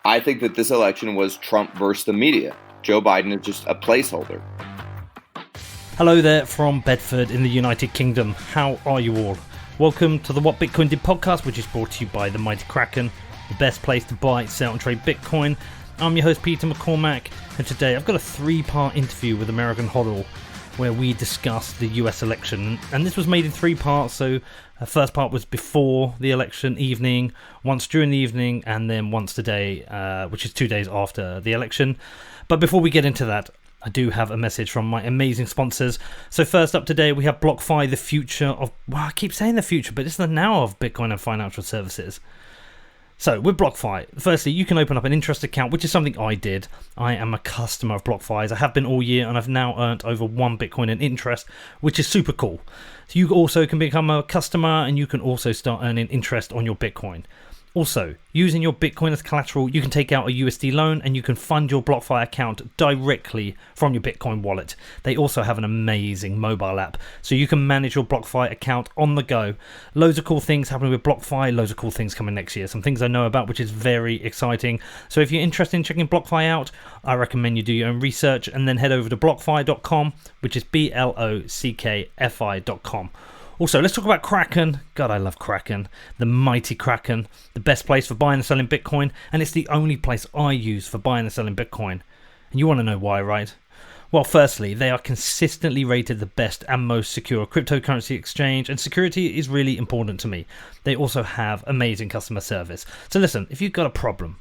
I think that this election was Trump versus the media. Joe Biden is just a placeholder. Hello there from Bedford in the United Kingdom. How are you all? Welcome to the What Bitcoin Did podcast, which is brought to you by the Mighty Kraken, the best place to buy, sell and trade Bitcoin. I'm your host Peter McCormack, and today I've got a 3-part interview with American HODL where we discuss the US election. And this was made in 3 parts, so the first part was before the election evening, once during the evening, and then once today, which is 2 days after the election. But before we get into that, I do have a message from my amazing sponsors. So first up today, we have BlockFi, the future of... Well, I keep saying the future, but it's the now of Bitcoin and financial services. So with BlockFi, firstly, you can open up an interest account, which is something I did. I am a customer of BlockFi's. I have been all year, and I've now earned over 1 Bitcoin in interest, which is super cool. So you also can become a customer, and you can also start earning interest on your Bitcoin. Also, using your Bitcoin as collateral, you can take out a USD loan and you can fund your BlockFi account directly from your Bitcoin wallet. They also have an amazing mobile app, so you can manage your BlockFi account on the go. Loads of cool things happening with BlockFi, loads of cool things coming next year. Some things I know about, which is very exciting. So if you're interested in checking BlockFi out, I recommend you do your own research and then head over to blockfi.com, which is blockfi.com. Also, let's talk about Kraken. God, I love Kraken. The mighty Kraken. The best place for buying and selling Bitcoin. And it's the only place I use for buying and selling Bitcoin. And you want to know why, right? Well, firstly, they are consistently rated the best and most secure cryptocurrency exchange. And security is really important to me. They also have amazing customer service. So listen, if you've got a problem,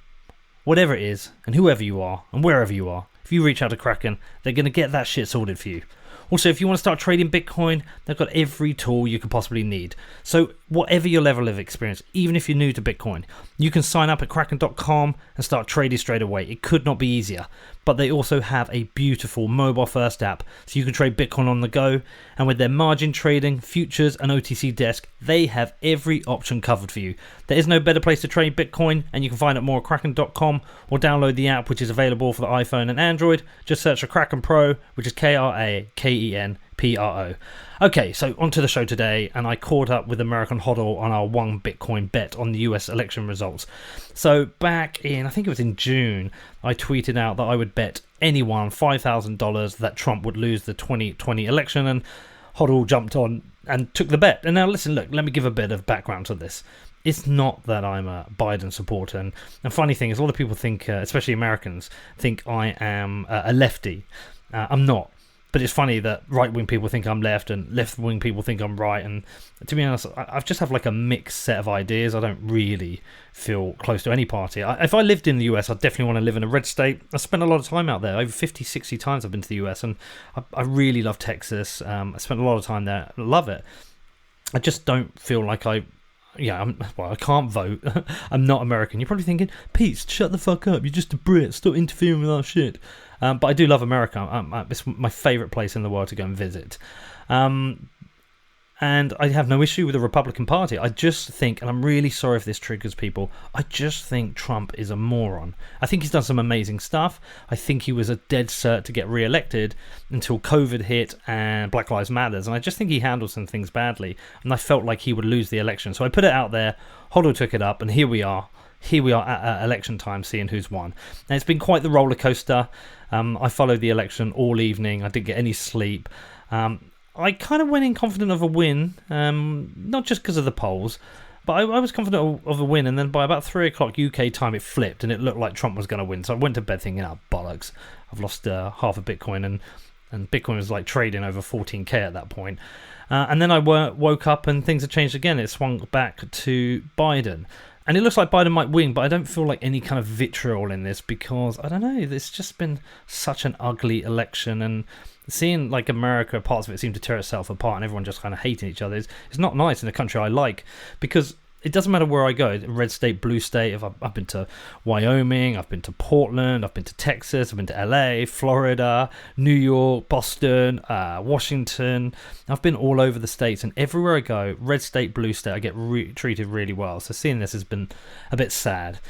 whatever it is, and whoever you are, and wherever you are, if you reach out to Kraken, they're going to get that shit sorted for you. Also, if you want to start trading Bitcoin, they've got every tool you could possibly need. So whatever your level of experience, even if you're new to Bitcoin, you can sign up at kraken.com and start trading straight away. It could not be easier. But they also have a beautiful mobile-first app, so you can trade Bitcoin on the go. And with their margin trading, futures and OTC desk, they have every option covered for you. There is no better place to trade Bitcoin, and you can find out more at kraken.com or download the app, which is available for the iPhone and Android. Just search for Kraken Pro, which is KrakenPro. Okay, so onto the show today, and I caught up with American HODL on our 1 Bitcoin bet on the US election results. So back in, I think it was in June, I tweeted out that I would bet anyone $5,000 that Trump would lose the 2020 election, and HODL jumped on and took the bet. And now listen, look, let me give a bit of background to this. It's not that I'm a Biden supporter, and funny thing is a lot of people think, especially Americans, think I am a lefty. I'm not. But it's funny that right-wing people think I'm left and left-wing people think I'm right. And to be honest, I just have like a mixed set of ideas. I don't really feel close to any party. If I lived in the US, I'd definitely want to live in a red state. I spent a lot of time out there. Over 50, 60 times I've been to the US. And I really love Texas. I spent a lot of time there. I love it. I just don't feel like I can't vote. I'm not American. You're probably thinking, Pete, shut the fuck up. You're just a Brit. Stop interfering with our shit. But I do love America. It's my favourite place in the world to go and visit. And I have no issue with the Republican Party. I just think, and I'm really sorry if this triggers people, I just think Trump is a moron. I think he's done some amazing stuff. I think he was a dead cert to get re-elected until COVID hit and Black Lives Matters. And I just think he handled some things badly. And I felt like he would lose the election. So I put it out there. HODL took it up. And here we are. At election time, seeing who's won. And it's been quite the roller coaster. I followed the election all evening. I didn't get any sleep. I kind of went in confident of a win, not just because of the polls, but I was confident of a win. And then by about 3 o'clock UK time, it flipped and it looked like Trump was going to win. So I went to bed thinking, bollocks. I've lost half a Bitcoin, and Bitcoin was like trading over 14k at that point. And then I woke up and things had changed again. It swung back to Biden. And it looks like Biden might win, but I don't feel like any kind of vitriol in this because, I don't know, it's just been such an ugly election. And seeing like America, parts of it seem to tear itself apart and everyone just kind of hating each other. It's not nice in a country I like because it doesn't matter where I go, red state, blue state. If I've been to Wyoming, I've been to Portland, I've been to Texas, I've been to LA, Florida, New York, Boston, Washington. I've been all over the states, and everywhere I go, red state, blue state, I get treated really well. So seeing this has been a bit sad.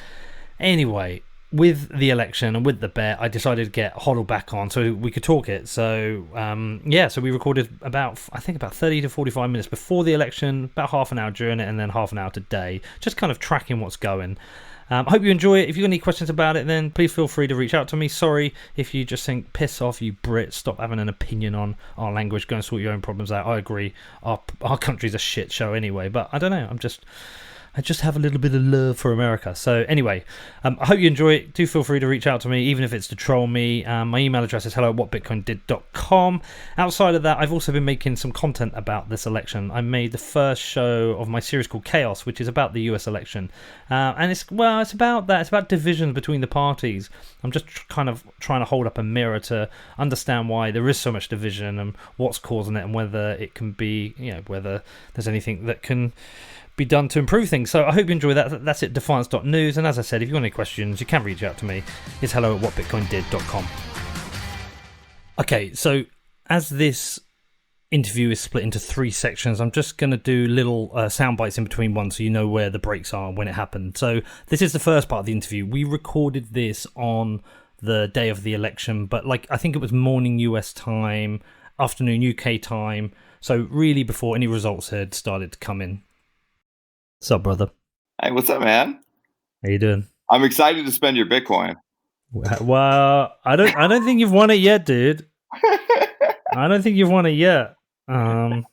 Anyway, with the election and with the bet, I decided to get HODL back on so we could talk it. So, so we recorded about 30 to 45 minutes before the election, about half an hour during it, and then half an hour today, just kind of tracking what's going. I hope you enjoy it. If you've got any questions about it, then please feel free to reach out to me. Sorry if you just think, piss off, you Brits, stop having an opinion on our language, go and sort your own problems out. I agree. Our country's a shit show anyway, but I don't know. I just have a little bit of love for America. So anyway, I hope you enjoy it. Do feel free to reach out to me, even if it's to troll me. My email address is hello@whatbitcoindid.com. Outside of that, I've also been making some content about this election. I made the first show of my series called Chaos, which is about the US election. And it's about that. It's about divisions between the parties. I'm just kind of trying to hold up a mirror to understand why there is so much division and what's causing it, and whether it can be, whether there's anything that can be done to improve things. So I hope you enjoy that. That's it, defiance.news. And as I said, if you've got any questions, you can reach out to me. It's hello@whatbitcoindid.com. Okay, so as this interview is split into 3 sections, I'm just going to do little sound bites in between one so you know where the breaks are when it happened. So this is the first part of the interview. We recorded this on the day of the election, but I think it was morning US time, afternoon UK time. So really before any results had started to come in. What's up, brother? Hey, what's up, man? How you doing? I'm excited to spend your Bitcoin. Well, I don't think you've won it yet, dude. I don't think you've won it yet. What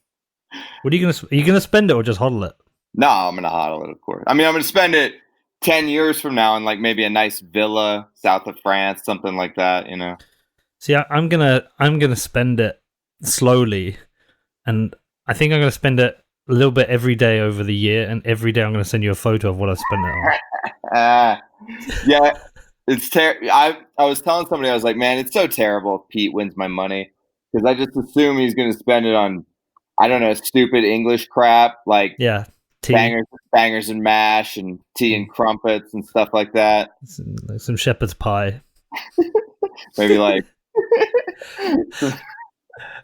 are you gonna spend it or just hodl it? No, I'm gonna hodl it, of course. I mean, I'm gonna spend it 10 years from now in maybe a nice villa south of France, something like that. See, I'm gonna spend it slowly, and I think I'm gonna spend it a little bit every day over the year, and every day I'm going to send you a photo of what I spent it on. Yeah, it's terrible. I was telling somebody, I was like, man, it's so terrible if Pete wins my money, because I just assume he's going to spend it on, I don't know, stupid English crap like bangers and mash and tea and crumpets and stuff like that. Some shepherd's pie. Maybe like.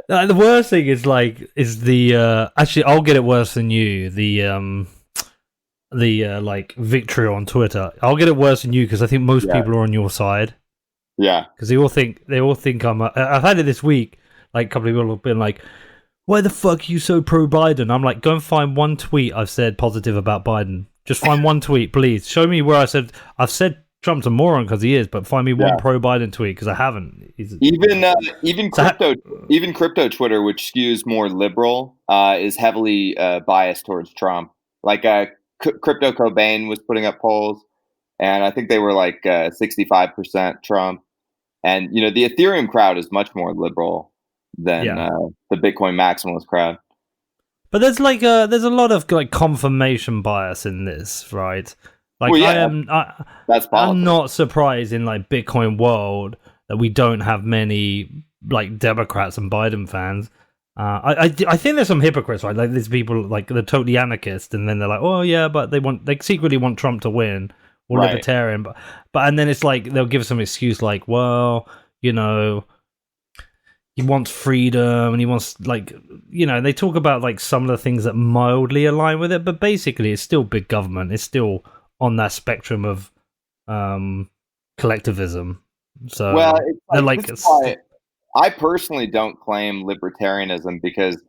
The worst thing is the actually I'll get it worse than you, the victory on Twitter. I'll get it worse than you because I think most people are on your side. Yeah, because they all think I'm I've had it this week. A couple of people have been like, why the fuck are you so pro Biden? I'm like, go and find one tweet I've said positive about Biden. Just find one tweet, please. Show me where I've said Trump's a moron because he is, but find me one pro-Biden tweet because I haven't. Even crypto Twitter, which skews more liberal, is heavily biased towards Trump. Crypto Cobain was putting up polls, and I think they were 65% Trump. And the Ethereum crowd is much more liberal than the Bitcoin maximalist crowd. But there's there's a lot of confirmation bias in this, right? I'm not surprised in Bitcoin world that we don't have many Democrats and Biden fans. I think there's some hypocrites, right? There's people they're totally anarchist, and then they're like, oh yeah, but they secretly want Trump to win, or libertarian, but and then it's they'll give some excuse well, he wants freedom and he wants they talk about some of the things that mildly align with it, but basically it's still big government. It's still on that spectrum of collectivism. So I personally don't claim libertarianism because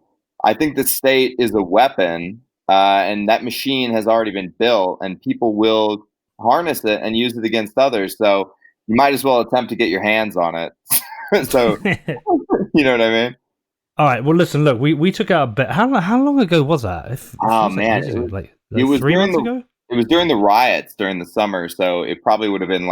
I think the state is a weapon, and that machine has already been built, and people will harness it and use it against others. So you might as well attempt to get your hands on it. So you know what I mean? All right. Well, listen. Look, we took out a bet. How long ago was that? It was 3 months ago. It was during the riots during the summer, so it probably would have been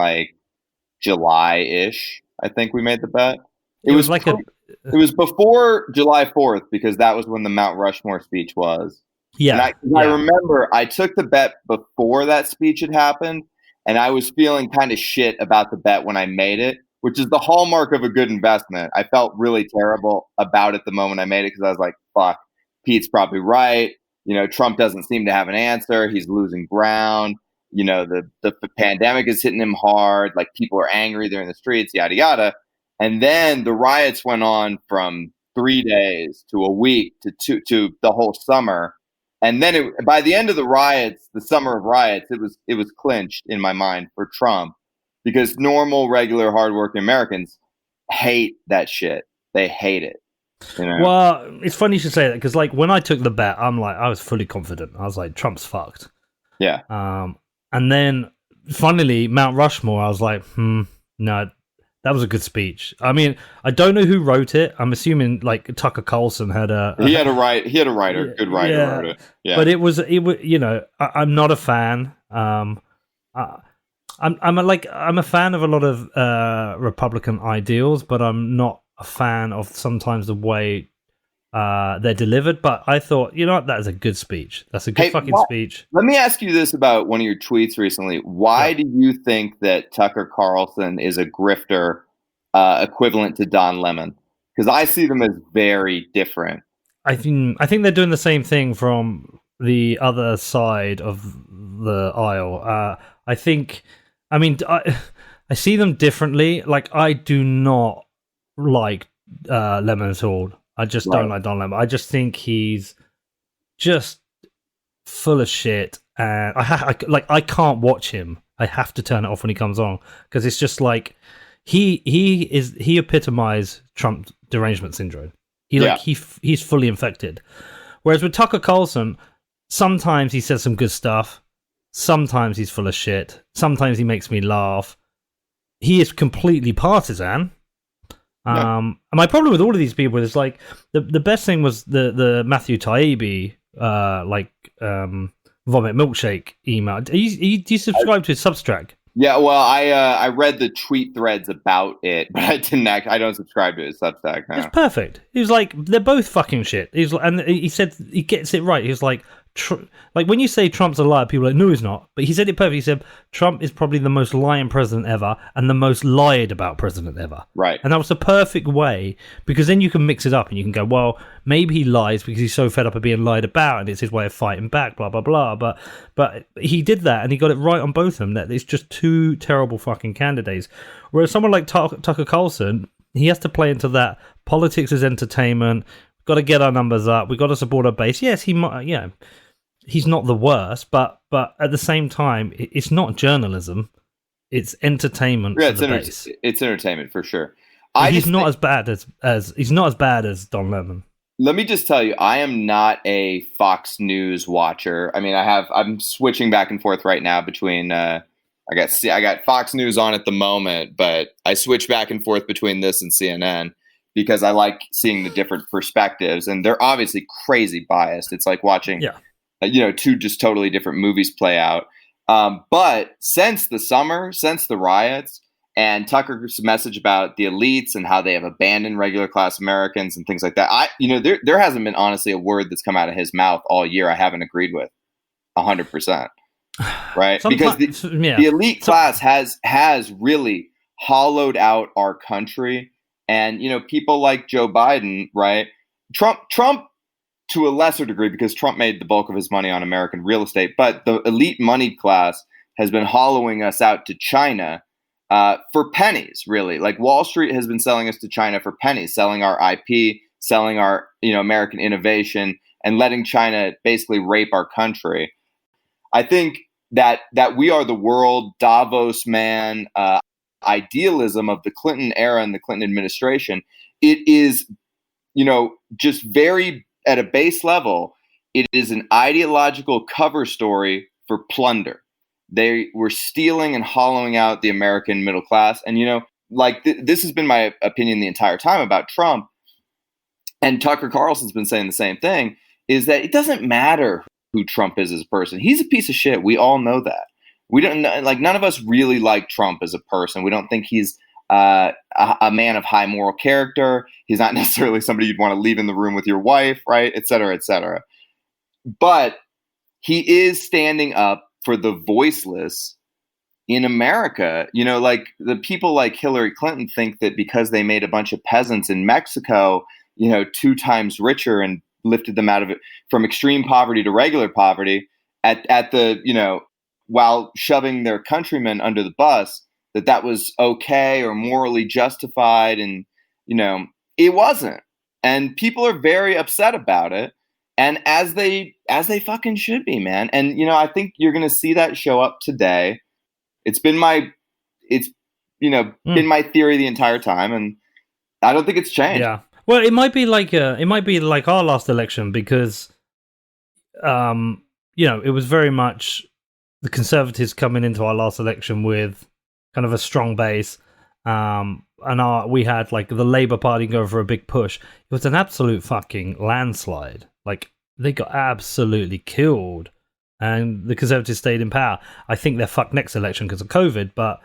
July-ish. I think we made the bet. It was before July 4th because that was when the Mount Rushmore speech was. Yeah, and I remember I took the bet before that speech had happened, and I was feeling kind of shit about the bet when I made it, which is the hallmark of a good investment. I felt really terrible about it the moment I made it because I was like, fuck, Pete's probably right. Trump doesn't seem to have an answer. He's losing ground. The pandemic is hitting him hard. People are angry. They're in the streets, yada, yada. And then the riots went on from 3 days to a week to the whole summer. And then by the end of the riots, the summer of riots, it was clinched in my mind for Trump because normal, regular, hardworking Americans hate that shit. They hate it. Well, it's funny you should say that because when I took the bet, I was fully confident. I was like, Trump's fucked. Yeah. And then funnily, Mount Rushmore, I was like, no, that was a good speech. I mean, I don't know who wrote it. I'm assuming like Tucker Carlson had He had a good writer wrote it. Yeah. But it was, you know, I'm not a fan. I'm a fan of a lot of Republican ideals, but I'm not a fan of sometimes the way they're delivered. But I thought, you know what, that is a good speech. That's a good speech. Let me ask you this about one of your tweets recently. Why do you think that Tucker Carlson is a grifter equivalent to Don Lemon? Because I see them as very different. I think they're doing the same thing from the other side of the aisle. I see them differently. Like, I do not like Lemon at all. I just don't like Don Lemon. I just think he's just full of shit, and I can't watch him. I have to turn it off when he comes on, because it's just like he epitomized Trump derangement syndrome. He's fully infected. Whereas with Tucker Carlson, sometimes he says some good stuff, sometimes he's full of shit, sometimes he makes me laugh. He is completely partisan. And my problem with all of these people is like the best thing was the Matthew Taibbi vomit milkshake email. Do you subscribe to his Substack? Yeah, well, I read the tweet threads about it, but I don't subscribe to his Substack. No. It's perfect. He was like, they're both fucking shit. And he said he gets it right. He was like, when you say Trump's a liar, people are like, no, he's not. But he said it perfectly. He said Trump is probably the most lying president ever and the most lied about president ever. Right. And that was the perfect way, because then you can mix it up and you can go, well, maybe he lies because he's so fed up of being lied about and it's his way of fighting back, blah, blah, blah. But he did that and he got it right on both of them. That it's just two terrible fucking candidates. Whereas someone like Tucker Carlson, he has to play into that politics is entertainment. Got to get our numbers up. We've got to support our base. Yes, he might, he's not the worst, but at the same time, it's not journalism; it's entertainment. Yeah, for the base. It's entertainment for sure. He's not as bad as Don Lemon. Let me just tell you, I am not a Fox News watcher. I mean, I'm switching back and forth right now between. I got Fox News on at the moment, but I switch back and forth between this and CNN because I like seeing the different perspectives, and they're obviously crazy biased. It's like watching. Yeah. Two just totally different movies play out. But since the summer, since the riots, and Tucker's message about the elites and how they have abandoned regular class Americans and things like that, there hasn't been honestly a word that's come out of his mouth all year I haven't agreed with 100%. Right? Because the elite class has really hollowed out our country. And, people like Joe Biden, right? Trump to a lesser degree, because Trump made the bulk of his money on American real estate, but the elite money class has been hollowing us out to China for pennies, really. Like Wall Street has been selling us to China for pennies, selling our IP, selling our American innovation, and letting China basically rape our country. I think that we are the world Davos man idealism of the Clinton era and the Clinton administration. It is, just very at a base level, it is an ideological cover story for plunder. They were stealing and hollowing out the American middle class. And, this has been my opinion the entire time about Trump. And Tucker Carlson's been saying the same thing, is that it doesn't matter who Trump is as a person. He's a piece of shit. We all know that. We don't know, none of us really like Trump as a person. We don't think he's a man of high moral character. He's not necessarily somebody you'd want to leave in the room with your wife, right? Et cetera, et cetera. But he is standing up for the voiceless in America. The people like Hillary Clinton think that because they made a bunch of peasants in Mexico, 2 times richer and lifted them out of it from extreme poverty to regular poverty at the, while shoving their countrymen under the bus, that was okay or morally justified. And, it wasn't. And people are very upset about it. And as they fucking should be, man. And, I think you're going to see that show up today. It's been my theory the entire time. And I don't think it's changed. Yeah. Well, it might be like our last election because, it was very much the Conservatives coming into our last election with kind of a strong base, and we had like the Labour Party going for a big push. It was an absolute fucking landslide. Like, they got absolutely killed, and the Conservatives stayed in power. I think they're fucked next election because of COVID, but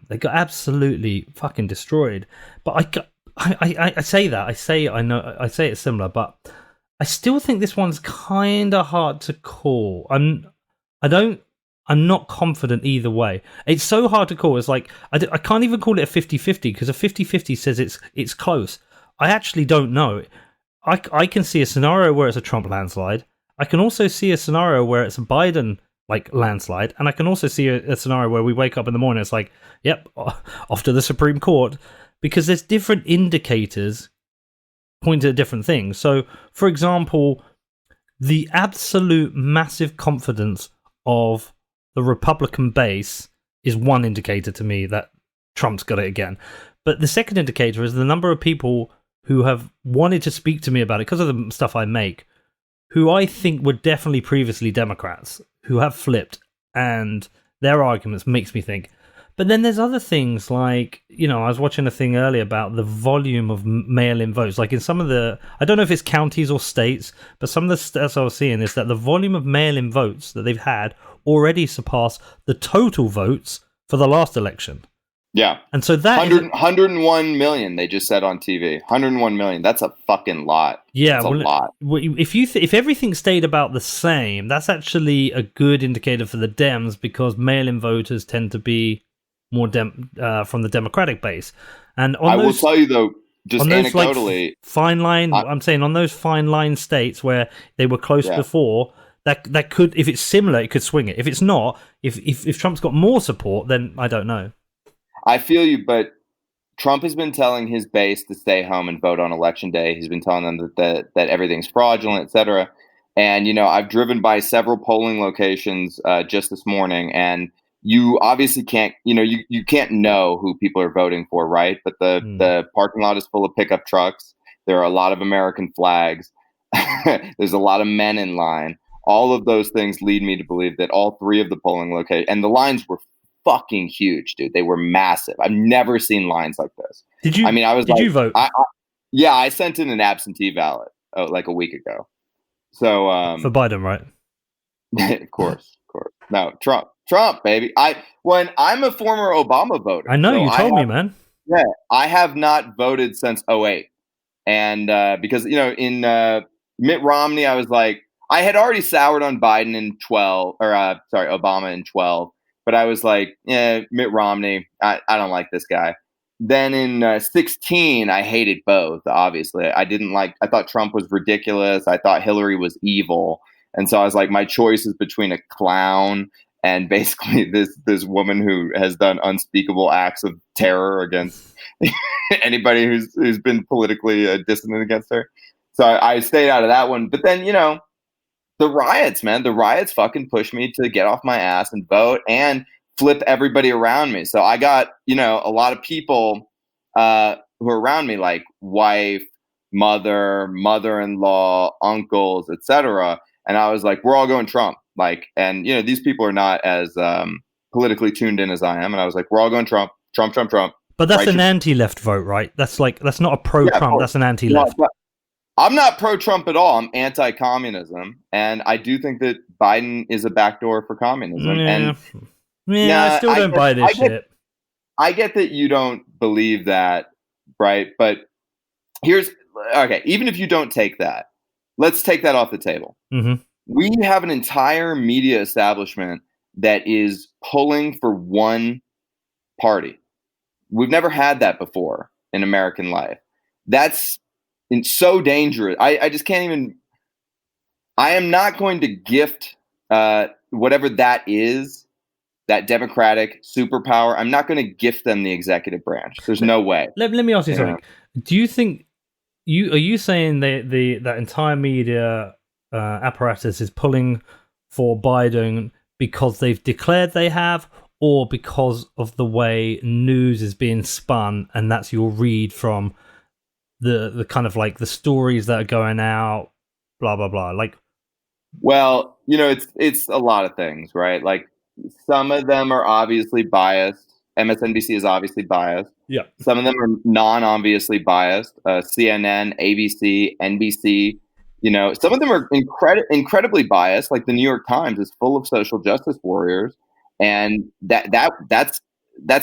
they got absolutely fucking destroyed. But I say that, I say it's similar, but I still think this one's kind of hard to call. I'm not confident either way. It's so hard to call. It's like I can't even call it a 50-50 because a 50-50 says it's close. I actually don't know. I can see a scenario where it's a Trump landslide. I can also see a scenario where it's a Biden like landslide, and I can also see a scenario where we wake up in the morning. It's like, yep, off to the Supreme Court, because there's different indicators pointing at different things. So, for example, the absolute massive confidence of the Republican base is one indicator to me that Trump's got it again. But the second indicator is the number of people who have wanted to speak to me about it because of the stuff I make, who I think were definitely previously Democrats, who have flipped, and their arguments makes me think. But then there's other things like, I was watching a thing earlier about the volume of mail-in votes. Like in some of the, I don't know if it's counties or states, but some of the stats I was seeing is that the volume of mail-in votes that they've had already surpassed the total votes for the last election. Yeah. And so that 101 million, they just said on TV. 101 million. That's a fucking lot. Yeah. That's a lot. If everything stayed about the same, that's actually a good indicator for the Dems, because mail-in voters tend to be more from the Democratic base. And on will tell you though, just anecdotally, like fine line. I'm saying on those fine line states where they were close before, that could, if it's similar, it could swing it. If it's not, if Trump's got more support, then I don't know. I feel you, but Trump has been telling his base to stay home and vote on election day. He's been telling them that everything's fraudulent, et cetera. And I've driven by several polling locations just this morning, and you obviously can't, you can't know who people are voting for, right? But the parking lot is full of pickup trucks. There are a lot of American flags. There's a lot of men in line. All of those things lead me to believe that all three of the polling locations, and the lines were fucking huge, dude. They were massive. I've never seen lines like this. Did you? I mean, did you vote? I sent in an absentee ballot like a week ago. So for Biden, right? Of course. No, Trump, baby. I'm a former Obama voter. I know, so you told me, man. Yeah, I have not voted since 2008. And because, in Mitt Romney, I was like, I had already soured on Biden in 12, or Obama in 12. But I was like, Mitt Romney, I don't like this guy. Then in 16, I hated both, obviously. I thought Trump was ridiculous. I thought Hillary was evil. And so I was like, my choice is between a clown and basically this woman who has done unspeakable acts of terror against anybody who's been politically dissonant against her. So I stayed out of that one. But then, the riots, man, fucking pushed me to get off my ass and vote and flip everybody around me. So I got, a lot of people who are around me, like wife, mother-in-law, uncles, etc. And I was like, we're all going Trump. Like, and these people are not as politically tuned in as I am. And I was like, we're all going Trump. But that's an anti-left vote, right? That's not a pro-Trump. That's an anti-left. No, I'm not pro-Trump at all. I'm anti-communism, and I do think that Biden is a backdoor for communism. I still don't buy this shit. I get that you don't believe that, right? But even if you don't take that, let's take that off the table. Mm-hmm. We have an entire media establishment that is pulling for one party. We've never had that before in American life. That's so dangerous. I just can't even. I am not going to gift whatever that is, that Democratic superpower. I'm not going to gift them the executive branch. There's no way. Let me ask you something. Do you think are you saying that entire media apparatus is pulling for Biden because they've declared they have, or because of the way news is being spun, and that's your read from the kind of like the stories that are going out, blah blah blah? Like, Well, it's a lot of things, right? Like some of them are obviously biased. MSNBC is obviously biased. Yeah. Some of them are non-obviously biased. CNN, ABC, NBC. Some of them are incredibly biased. Like the New York Times is full of social justice warriors, and that's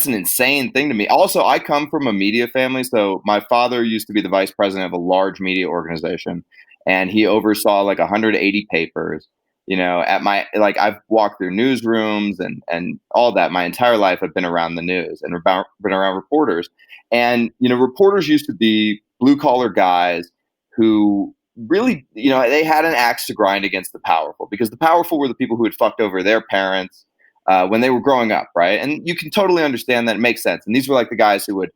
an insane thing to me. Also, I come from a media family, so my father used to be the vice president of a large media organization, and he oversaw like 180 papers. At my like I've walked through newsrooms and all that. My entire life I've been around the news and been around reporters. And reporters used to be blue collar guys who really, they had an axe to grind against the powerful, because the powerful were the people who had fucked over their parents when they were growing up, right? And you can totally understand that. It makes sense. And these were like the guys who would,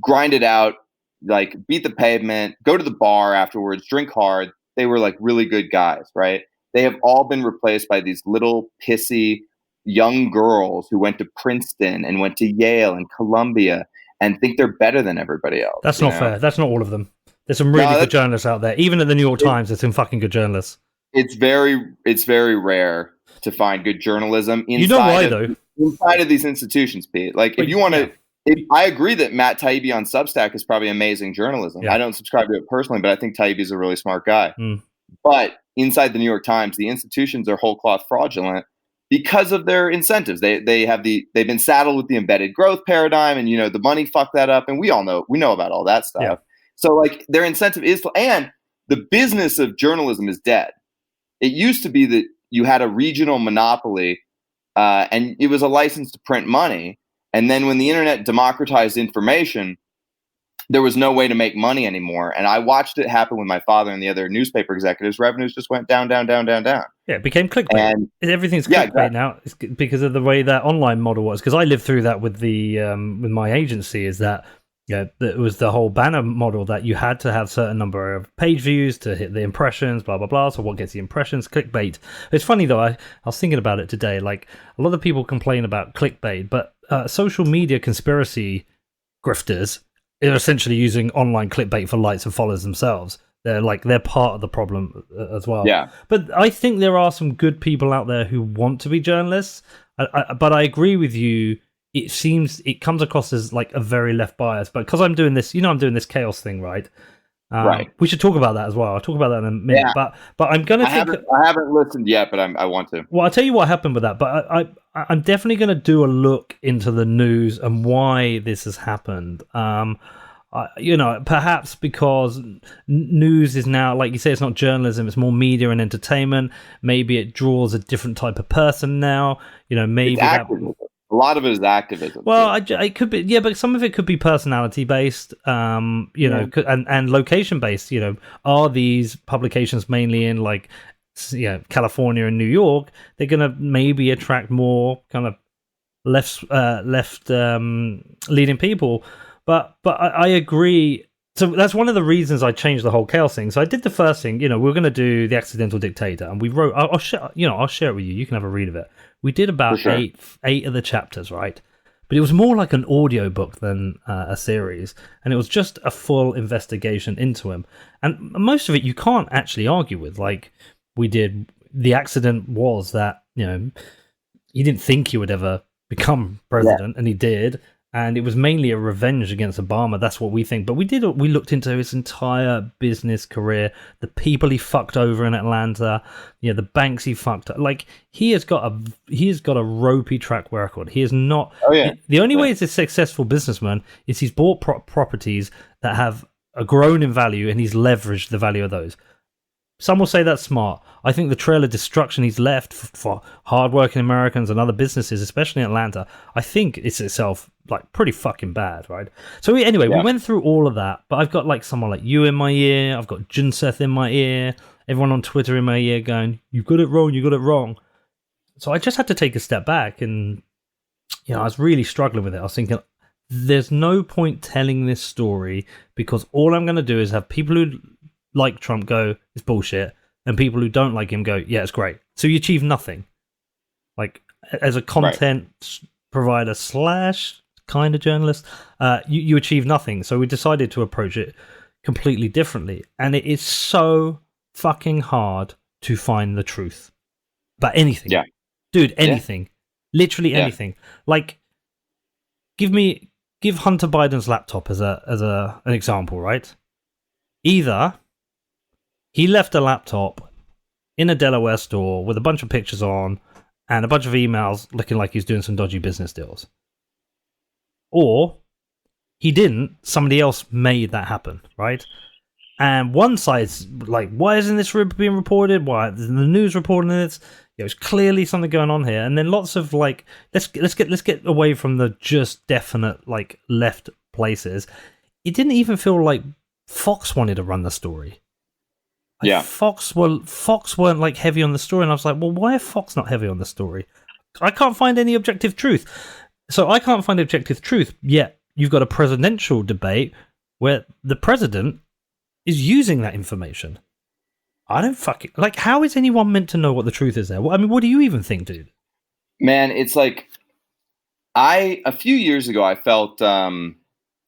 grind it out, like beat the pavement, go to the bar afterwards, drink hard. They were like really good guys, right? They have all been replaced by these little pissy young girls who went to Princeton and went to Yale and Columbia and think they're better than everybody else. That's not fair. That's not all of them. There's some really good journalists out there. Even at the New York Times, there's some fucking good journalists. It's very rare to find good journalism inside of these institutions, Pete. Like, if you want to, I agree that Matt Taibbi on Substack is probably amazing journalism. Yeah. I don't subscribe to it personally, but I think Taibbi is a really smart guy. But inside the New York Times, the institutions are whole cloth fraudulent because of their incentives. They've been saddled with the embedded growth paradigm, and the money fucked that up, and we know about all that stuff. Yeah. So like their incentive is, and the business of journalism is dead. It used to be that you had a regional monopoly, and it was a license to print money. And then when the internet democratized information, there was no way to make money anymore. And I watched it happen with my father and the other newspaper executives. Revenues just went down, down, down, down, down. Yeah, it became clickbait. And everything's clickbait now. It's because of the way that online model was. Because I lived through that with with my agency. Is that it was the whole banner model that you had to have certain number of page views to hit the impressions, blah blah blah. So what gets the impressions? Clickbait. It's funny though. I was thinking about it today. Like a lot of people complain about clickbait, but social media conspiracy grifters are essentially using online clickbait for likes and followers themselves. They're part of the problem as well. Yeah. But I think there are some good people out there who want to be journalists. But I agree with you. It comes across as like a very left bias. But because I'm doing this, I'm doing this chaos thing, right? Right. We should talk about that as well. I'll talk about that in a minute. Yeah. But I'm gonna. I haven't listened yet, but I want to. Well, I'll tell you what happened with that. But I'm definitely going to do a look into the news and why this has happened. Perhaps because news is now, like you say, it's not journalism; it's more media and entertainment. Maybe it draws a different type of person now. Maybe a lot of it is activism. Well, it could be, but some of it could be personality based, and location based. Are these publications mainly in California and New York? They're going to maybe attract more kind of left leading people. But I agree. So that's one of the reasons I changed the whole chaos thing. So I did the first thing. We're going to do the Accidental Dictator, and we wrote. I'll share it with you. You can have a read of it. We did about eight of the chapters, right? But it was more like an audio book than a series, and it was just a full investigation into him. And most of it you can't actually argue with. Like we did, the accident was that he didn't think he would ever become president, and he did. And it was mainly a revenge against Obama. That's what we think. But we looked into his entire business career, the people he fucked over in Atlanta, the banks he fucked up. Like he has got a ropey track record. He is not. Oh, yeah. The only way he's a successful businessman is he's bought properties that have grown in value, and he's leveraged the value of those. Some will say that's smart. I think the trail of destruction he's left for hardworking Americans and other businesses, especially in Atlanta, I think it's itself pretty fucking bad, right? So we went through all of that, but I've got someone like you in my ear, I've got Junseth in my ear, everyone on Twitter in my ear going, "You got it wrong." So I just had to take a step back, and I was really struggling with it. I was thinking, there's no point telling this story because all I'm going to do is have people who like Trump go, "It's bullshit," and people who don't like him go, "Yeah, it's great." So you achieve nothing. As a content provider / kind of journalist, you achieve nothing. So we decided to approach it completely differently, and it is so fucking hard to find the truth about anything. Yeah. Dude, anything. Literally anything. Like, give Hunter Biden's laptop as an example, right? Either he left a laptop in a Delaware store with a bunch of pictures on and a bunch of emails looking like he's doing some dodgy business deals. Or he didn't, somebody else made that happen, right? And one side's like, why isn't this being reported? Why isn't the news reporting this? There's clearly something going on here. And then lots of like, let's get away from the just definite like left places. It didn't even feel like Fox wanted to run the story. Like, Fox weren't like heavy on the story, and I was like, well, why are Fox not heavy on the story? I can't find any objective truth. So I can't find objective truth, yet you've got a presidential debate where the president is using that information. I don't fucking... Like, how is anyone meant to know what the truth is there? I mean, what do you even think, dude? Man, it's like... A few years ago, I felt... I'm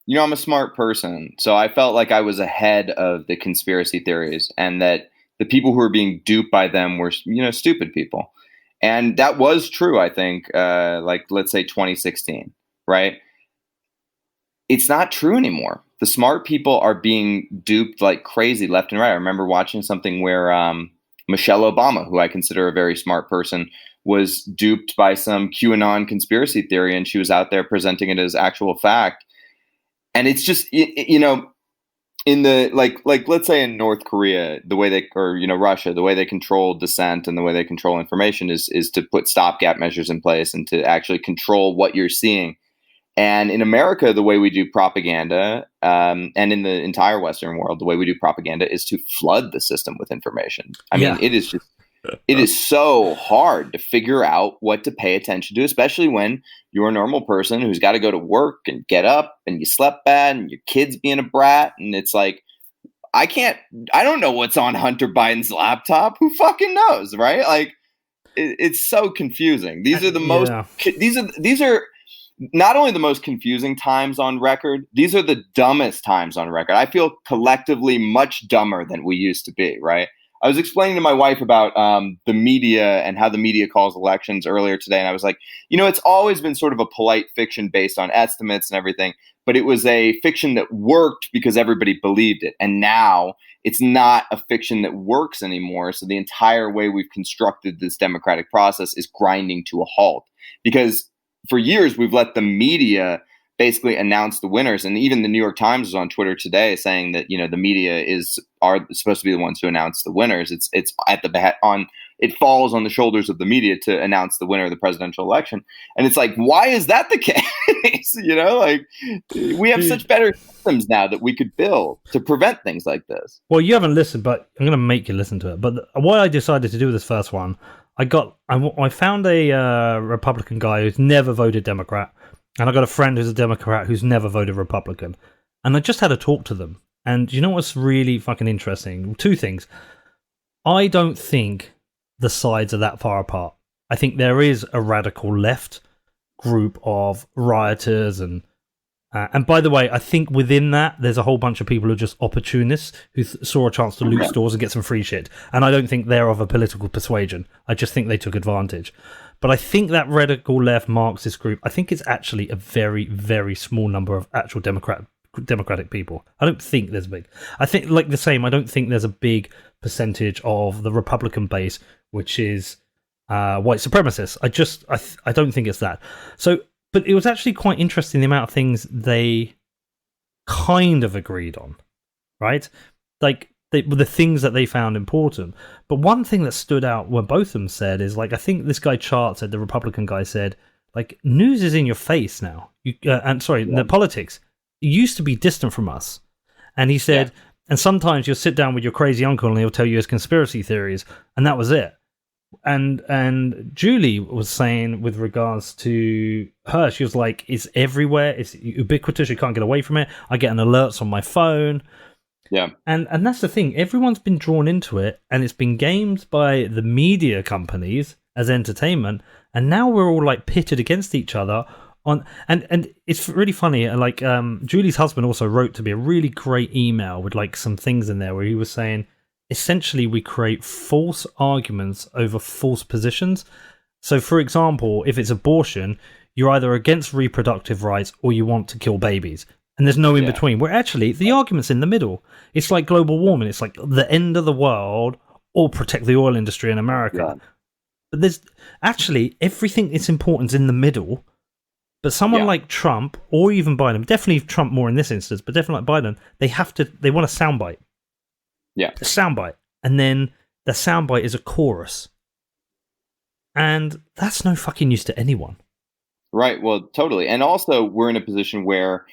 a smart person, so I felt like I was ahead of the conspiracy theories and that the people who were being duped by them were, stupid people. And that was true, I think, let's say 2016, right? It's not true anymore. The smart people are being duped like crazy left and right. I remember watching something where Michelle Obama, who I consider a very smart person, was duped by some QAnon conspiracy theory, and she was out there presenting it as actual fact. And it's just, in the, like, let's say in North Korea, the way they, or, Russia, the way they control dissent and the way they control information is to put stopgap measures in place and to actually control what you're seeing. And in America, the way we do propaganda, and in the entire Western world, the way we do propaganda is to flood the system with information. I mean, it is so hard to figure out what to pay attention to, especially when you're a normal person who's got to go to work and get up and you slept bad and your kid's being a brat. And it's like, I don't know what's on Hunter Biden's laptop. Who fucking knows, right? Like, it's so confusing. These are these are not only the most confusing times on record, these are the dumbest times on record. I feel collectively much dumber than we used to be, right? I was explaining to my wife about the media and how the media calls elections earlier today. And I was like, it's always been sort of a polite fiction based on estimates and everything. But it was a fiction that worked because everybody believed it. And now it's not a fiction that works anymore. So the entire way we've constructed this democratic process is grinding to a halt. Because for years, we've let the media basically announce the winners. And even the New York Times was on Twitter today saying that, the media are supposed to be the ones who announce the winners. It's at the it falls on the shoulders of the media to announce the winner of the presidential election. And it's like, why is that the case? We have such better systems now that we could build to prevent things like this. Well, you haven't listened, but I'm going to make you listen to it. But what I decided to do with this first one, I found a Republican guy who's never voted Democrat. And I got a friend who's a Democrat who's never voted Republican. And I just had to talk to them. And you know what's really fucking interesting? Two things. I don't think the sides are that far apart. I think there is a radical left group of rioters and by the way, I think within that, there's a whole bunch of people who are just opportunists who saw a chance to loot stores and get some free shit. And I don't think they're of a political persuasion. I just think they took advantage. But I think that radical left Marxist group, I think it's actually a very, very small number of actual democratic people. I don't think there's big. I think, like the same, I don't think there's a big percentage of the Republican base, which is white supremacists. I don't think it's that. So, but it was actually quite interesting the amount of things they kind of agreed on, right? Like, the things that they found important. But one thing that stood out where both of them said is, like, I think this guy Chart said, the Republican guy said, like, news is in your face now. The politics. It used to be distant from us. And he said, and sometimes you'll sit down with your crazy uncle and he'll tell you his conspiracy theories, and that was it. And Julie was saying with regards to her, she was like, it's everywhere. It's ubiquitous. You can't get away from it. I get an alerts on my phone. Yeah. And that's the thing. Everyone's been drawn into it, and it's been gamed by the media companies as entertainment. And now we're all like pitted against each other on, and it's really funny. Like, Julie's husband also wrote to me a really great email with like some things in there where he was saying, essentially we create false arguments over false positions. So, for example, if it's abortion, you're either against reproductive rights or you want to kill babies. And there's no in between. Where actually the argument's in the middle. It's like global warming. It's like the end of the world or protect the oil industry in America. Yeah. But there's actually everything that's important is in the middle. But someone like Trump or even Biden, definitely Trump more in this instance, but definitely like Biden, they want a soundbite. Yeah. A soundbite. And then the soundbite is a chorus. And that's no fucking use to anyone. Right. Well, totally. And also we're in a position where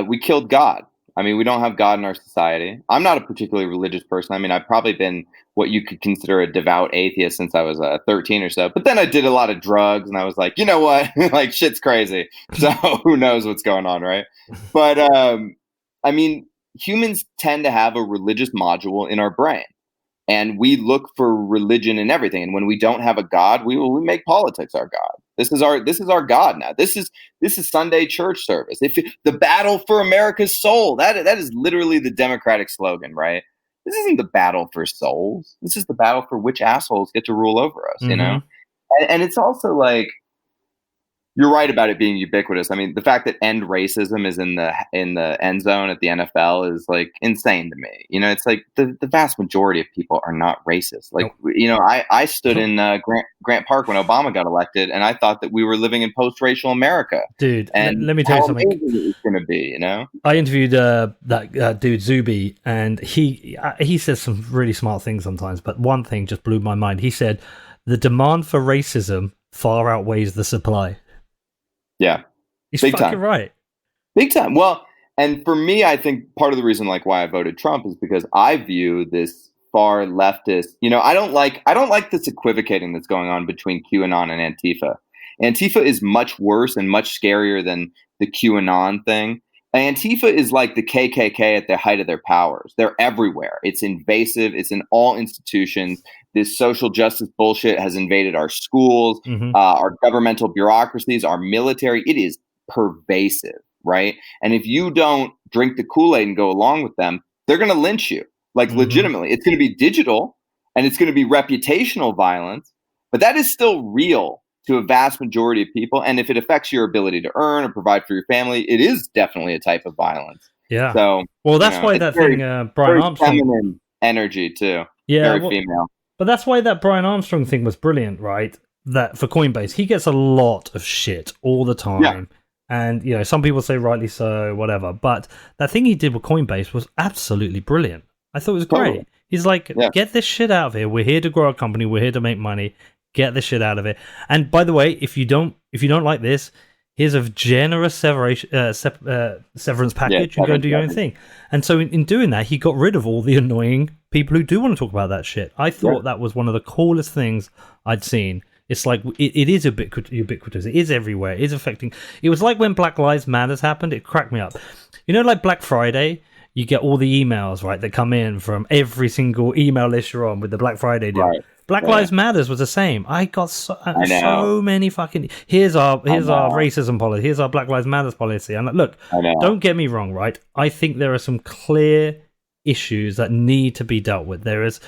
we killed God. I mean, we don't have God in our society. I'm not a particularly religious person. I mean, I've probably been what you could consider a devout atheist since I was 13 or so. But then I did a lot of drugs and I was like, you know what? Like, shit's crazy. So who knows what's going on, right? But I mean, humans tend to have a religious module in our brain. And we look for religion in everything. And when we don't have a God, we make politics our God. This is our God now. This is Sunday church service. The battle for America's soul. That is literally the Democratic slogan, right? This isn't the battle for souls. This is the battle for which assholes get to rule over us, you know? And it's also like, you're right about it being ubiquitous. I mean, the fact that end racism is in the end zone at the NFL is like insane to me. You know, it's like the vast majority of people are not racist. Like, you know, I stood in Grant Park when Obama got elected, and I thought that we were living in post-racial America. Dude, and let me tell you something. It's going to be, you know. I interviewed that dude Zuby, and he says some really smart things sometimes. But one thing just blew my mind. He said the demand for racism far outweighs the supply. Yeah. He's big fucking time. Right. Big time. Well, and for me, I think part of the reason like why I voted Trump is because I view this far leftist, you know, I don't like this equivocating that's going on between QAnon and Antifa. Antifa is much worse and much scarier than the QAnon thing. Antifa is like the KKK at the height of their powers. They're everywhere. It's invasive. It's in all institutions. This social justice bullshit has invaded our schools, our governmental bureaucracies, our military. It is pervasive, right? And if you don't drink the Kool-Aid and go along with them, they're going to lynch you, like legitimately. It's going to be digital and it's going to be reputational violence, but that is still real to a vast majority of people. And if it affects your ability to earn or provide for your family, it is definitely a type of violence. Yeah. So, well, that's why that thing, Brian Armstrong. Feminine energy too. Yeah. Very female. But that's why that Brian Armstrong thing was brilliant, right? That for Coinbase, he gets a lot of shit all the time. Yeah. And, you know, some people say rightly so, whatever. But that thing he did with Coinbase was absolutely brilliant. I thought it was great. Totally. He's like, get this shit out of here. We're here to grow our company. We're here to make money. Get this shit out of it. And by the way, if you don't like this, here's a generous severance package and go and do your own thing. And so in doing that, he got rid of all the annoying people who do want to talk about that shit. I thought that was one of the coolest things I'd seen. It's like, it is ubiquitous. It is everywhere. It is affecting. It was like when Black Lives Matter happened. It cracked me up. You know, like Black Friday, you get all the emails, right, that come in from every single email list you're on with the Black Friday deal. Right. Black Lives Matters was the same. I got so many fucking. Here's our racism policy. Here's our Black Lives Matters policy. And look, don't get me wrong, right? I think there are some clear issues that need to be dealt with. There is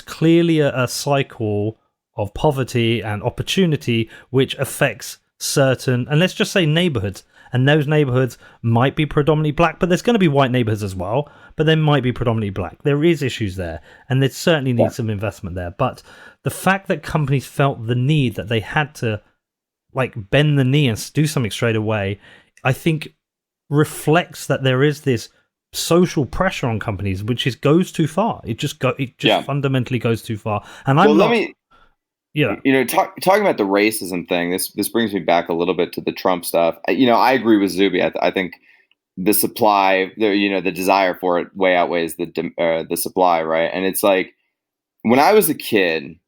clearly a cycle of poverty and opportunity which affects certain, and let's just say neighborhoods. And those neighborhoods might be predominantly black, but there's going to be white neighborhoods as well. But they might be predominantly black. There is issues there, and there certainly needs some investment there. But the fact that companies felt the need that they had to, like, bend the knee and do something straight away, I think reflects that there is this social pressure on companies, which goes too far. It just fundamentally goes too far. And you know, talking about the racism thing, this brings me back a little bit to the Trump stuff. You know, I agree with Zuby. I think the supply, the desire for it way outweighs the supply, right? And it's like, when I was a kid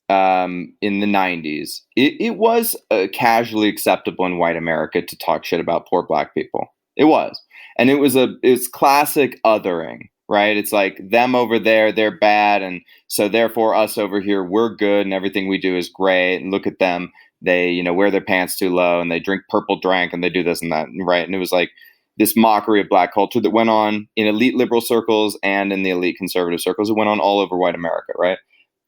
in the 90s, it was casually acceptable in white America to talk shit about poor black people. It was. And it was classic othering. Right? It's like them over there, they're bad. And so therefore us over here, we're good and everything we do is great. And look at them. They, wear their pants too low and they drink purple drink and they do this and that. Right. And it was like, this mockery of black culture that went on in elite liberal circles and in the elite conservative circles. It went on all over white America, right?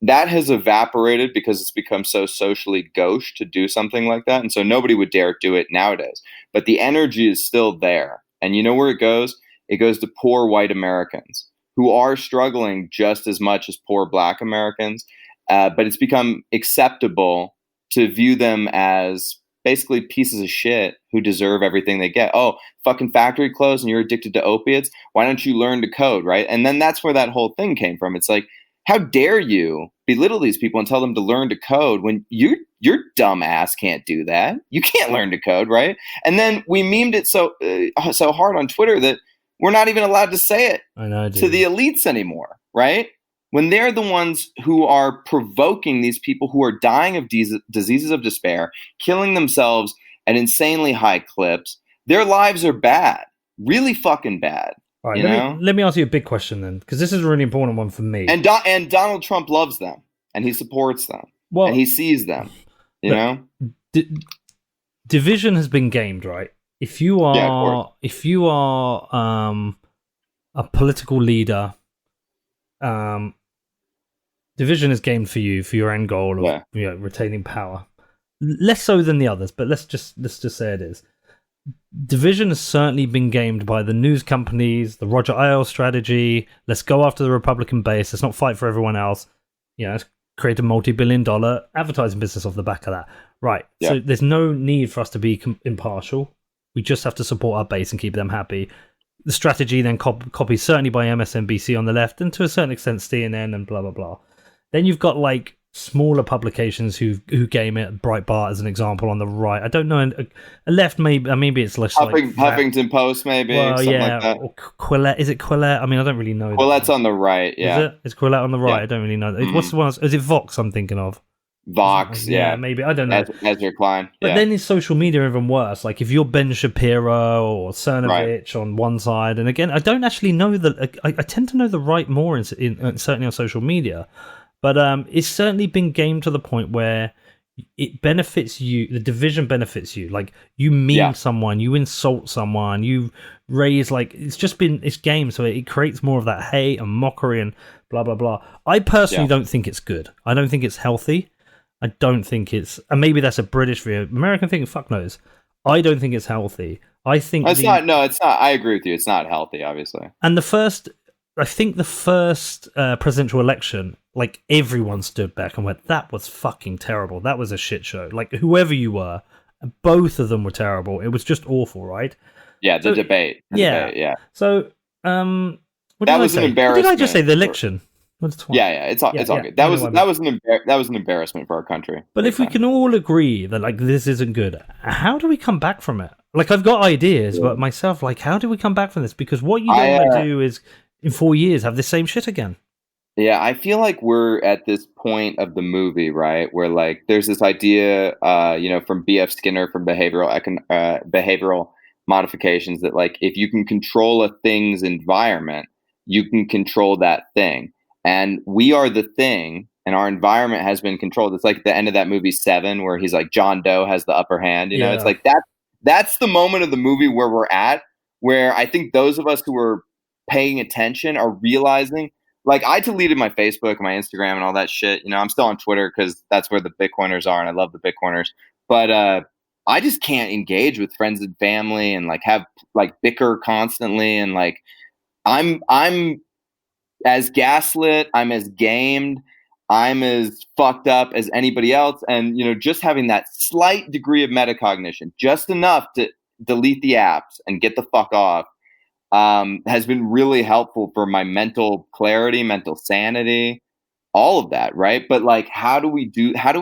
That has evaporated because it's become so socially gauche to do something like that. And so nobody would dare do it nowadays. But the energy is still there. And you know where it goes? It goes to poor white Americans who are struggling just as much as poor black Americans. But it's become acceptable to view them as basically pieces of shit who deserve everything they get. Oh, fucking factory closed and you're addicted to opiates. Why don't you learn to code, right? And then that's where that whole thing came from. It's like, how dare you belittle these people and tell them to learn to code when your dumb ass can't do that? You can't learn to code, right? And then we memed it so hard on Twitter that we're not even allowed to say it to the elites anymore, right? When they're the ones who are provoking these people who are dying of diseases of despair, killing themselves at insanely high clips, their lives are bad, really fucking bad. All right, let me ask you a big question then, because this is a really important one for me. And Donald Trump loves them, and he supports them, and he sees them. You know, division has been gamed, right? If you are a political leader, division is gamed for you for your end goal of retaining power. Less so than the others, but let's just say it is. Division has certainly been gamed by the news companies, the Roger Ailes strategy. Let's go after the Republican base. Let's not fight for everyone else. Let's create a multi-billion-dollar advertising business off the back of that. Right. Yeah. So there's no need for us to be impartial. We just have to support our base and keep them happy. The strategy then copied certainly by MSNBC on the left, and to a certain extent CNN and blah, blah, blah. Then you've got like smaller publications who game it, Breitbart as an example on the right. I don't know, a left maybe it's less Huffington Post maybe. Well, yeah, like or Quillette. Is it Quillette? I mean, I don't really know. Quillette's on the right. Yeah, is it? Is Quillette on the right? Yeah. I don't really know. Mm-hmm. What's the one? Is it Vox? I'm thinking of Vox. Yeah, maybe I don't know. Ezra Klein. But then in social media, even worse. Like if you're Ben Shapiro or Cernovich on one side, and again, I don't actually know that. I tend to know the right more in certainly on social media. But it's certainly been gamed to the point where it benefits you. The division benefits you. Like you meme someone, you insult someone, you raise it's game. So it creates more of that hate and mockery and blah blah blah. I personally don't think it's good. I don't think it's healthy. I don't think it's, and maybe that's a British view. American thing, fuck knows. I don't think it's healthy. I think it's not. No, it's not. I agree with you. It's not healthy, obviously. And the first presidential election, like everyone stood back and went, that was fucking terrible. That was a shit show. Like whoever you were, both of them were terrible. It was just awful, right? Yeah, the debate. So, that was an embarrassment. What did I just say? The election. It's all good. That was an embarrassment for our country. But if we can all agree that like this isn't good, how do we come back from it? Like I've got ideas, but myself, like how do we come back from this? Because what you don't want to do is in 4 years have the same shit again. Yeah, I feel like we're at this point of the movie, right, where like there's this idea, from B.F. Skinner, from behavioral modifications, that like if you can control a thing's environment, you can control that thing. And we are the thing, and our environment has been controlled. It's like the end of that movie Seven, where he's like John Doe has the upper hand. You know, it's like that's the moment of the movie where we're at, where I think those of us who are paying attention are realizing. Like I deleted my Facebook, my Instagram, and all that shit. You know, I'm still on Twitter because that's where the Bitcoiners are, and I love the Bitcoiners. But I just can't engage with friends and family and like have like bicker constantly, and like I'm as gaslit, I'm as gamed, I'm as fucked up as anybody else. And, just having that slight degree of metacognition, just enough to delete the apps and get the fuck off, has been really helpful for my mental clarity, mental sanity, all of that. Right. But like, how do we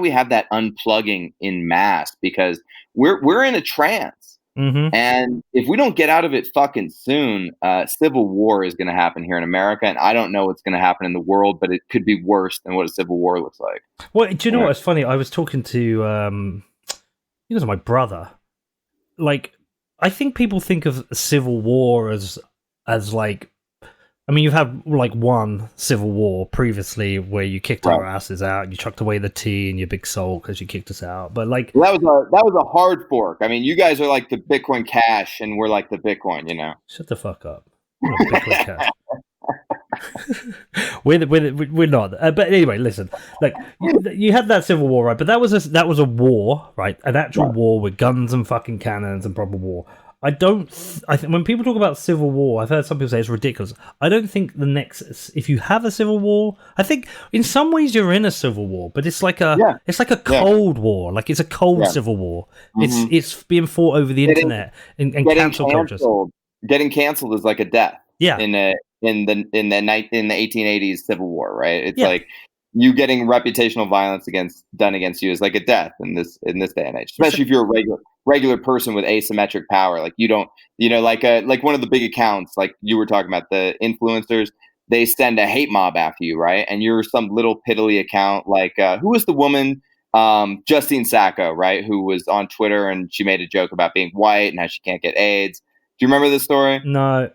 have that unplugging in mass? Because we're in a trance. Mm-hmm. And if we don't get out of it fucking soon, civil war is going to happen here in America. And I don't know what's going to happen in the world, but it could be worse than what a civil war looks like. Well, do you know what's funny? I was talking to, I think it was my brother. Like, I think people think of civil war as like I mean, you've had like one civil war previously where you kicked our asses out, and you chucked away the tea and your big soul because you kicked us out. But like, well, that was a hard fork. I mean, you guys are like the Bitcoin Cash, and we're like the Bitcoin. You know. shut the fuck up. We're not Bitcoin Cash. we're not. But anyway, listen. Like, you had that civil war, right? But that was a war, right? An actual war with guns and fucking cannons and proper war. I think when people talk about civil war, I've heard some people say it's ridiculous. I don't think if you have a civil war, I think in some ways you're in a civil war, but it's like a cold war, like it's a cold civil war. Mm-hmm. It's being fought over the internet and cancel cultures. Getting canceled is like a death. Yeah. In the 1880s Civil War, right? It's like you getting reputational violence done against you is like a death in this day and age, especially if you're a regular person with asymmetric power. Like you don't, like one of the big accounts, like you were talking about, the influencers, they send a hate mob after you, right? And you're some little piddly account, like who was the woman, Justine Sacco, right? Who was on Twitter and she made a joke about being white and how she can't get AIDS. Do you remember this story? No.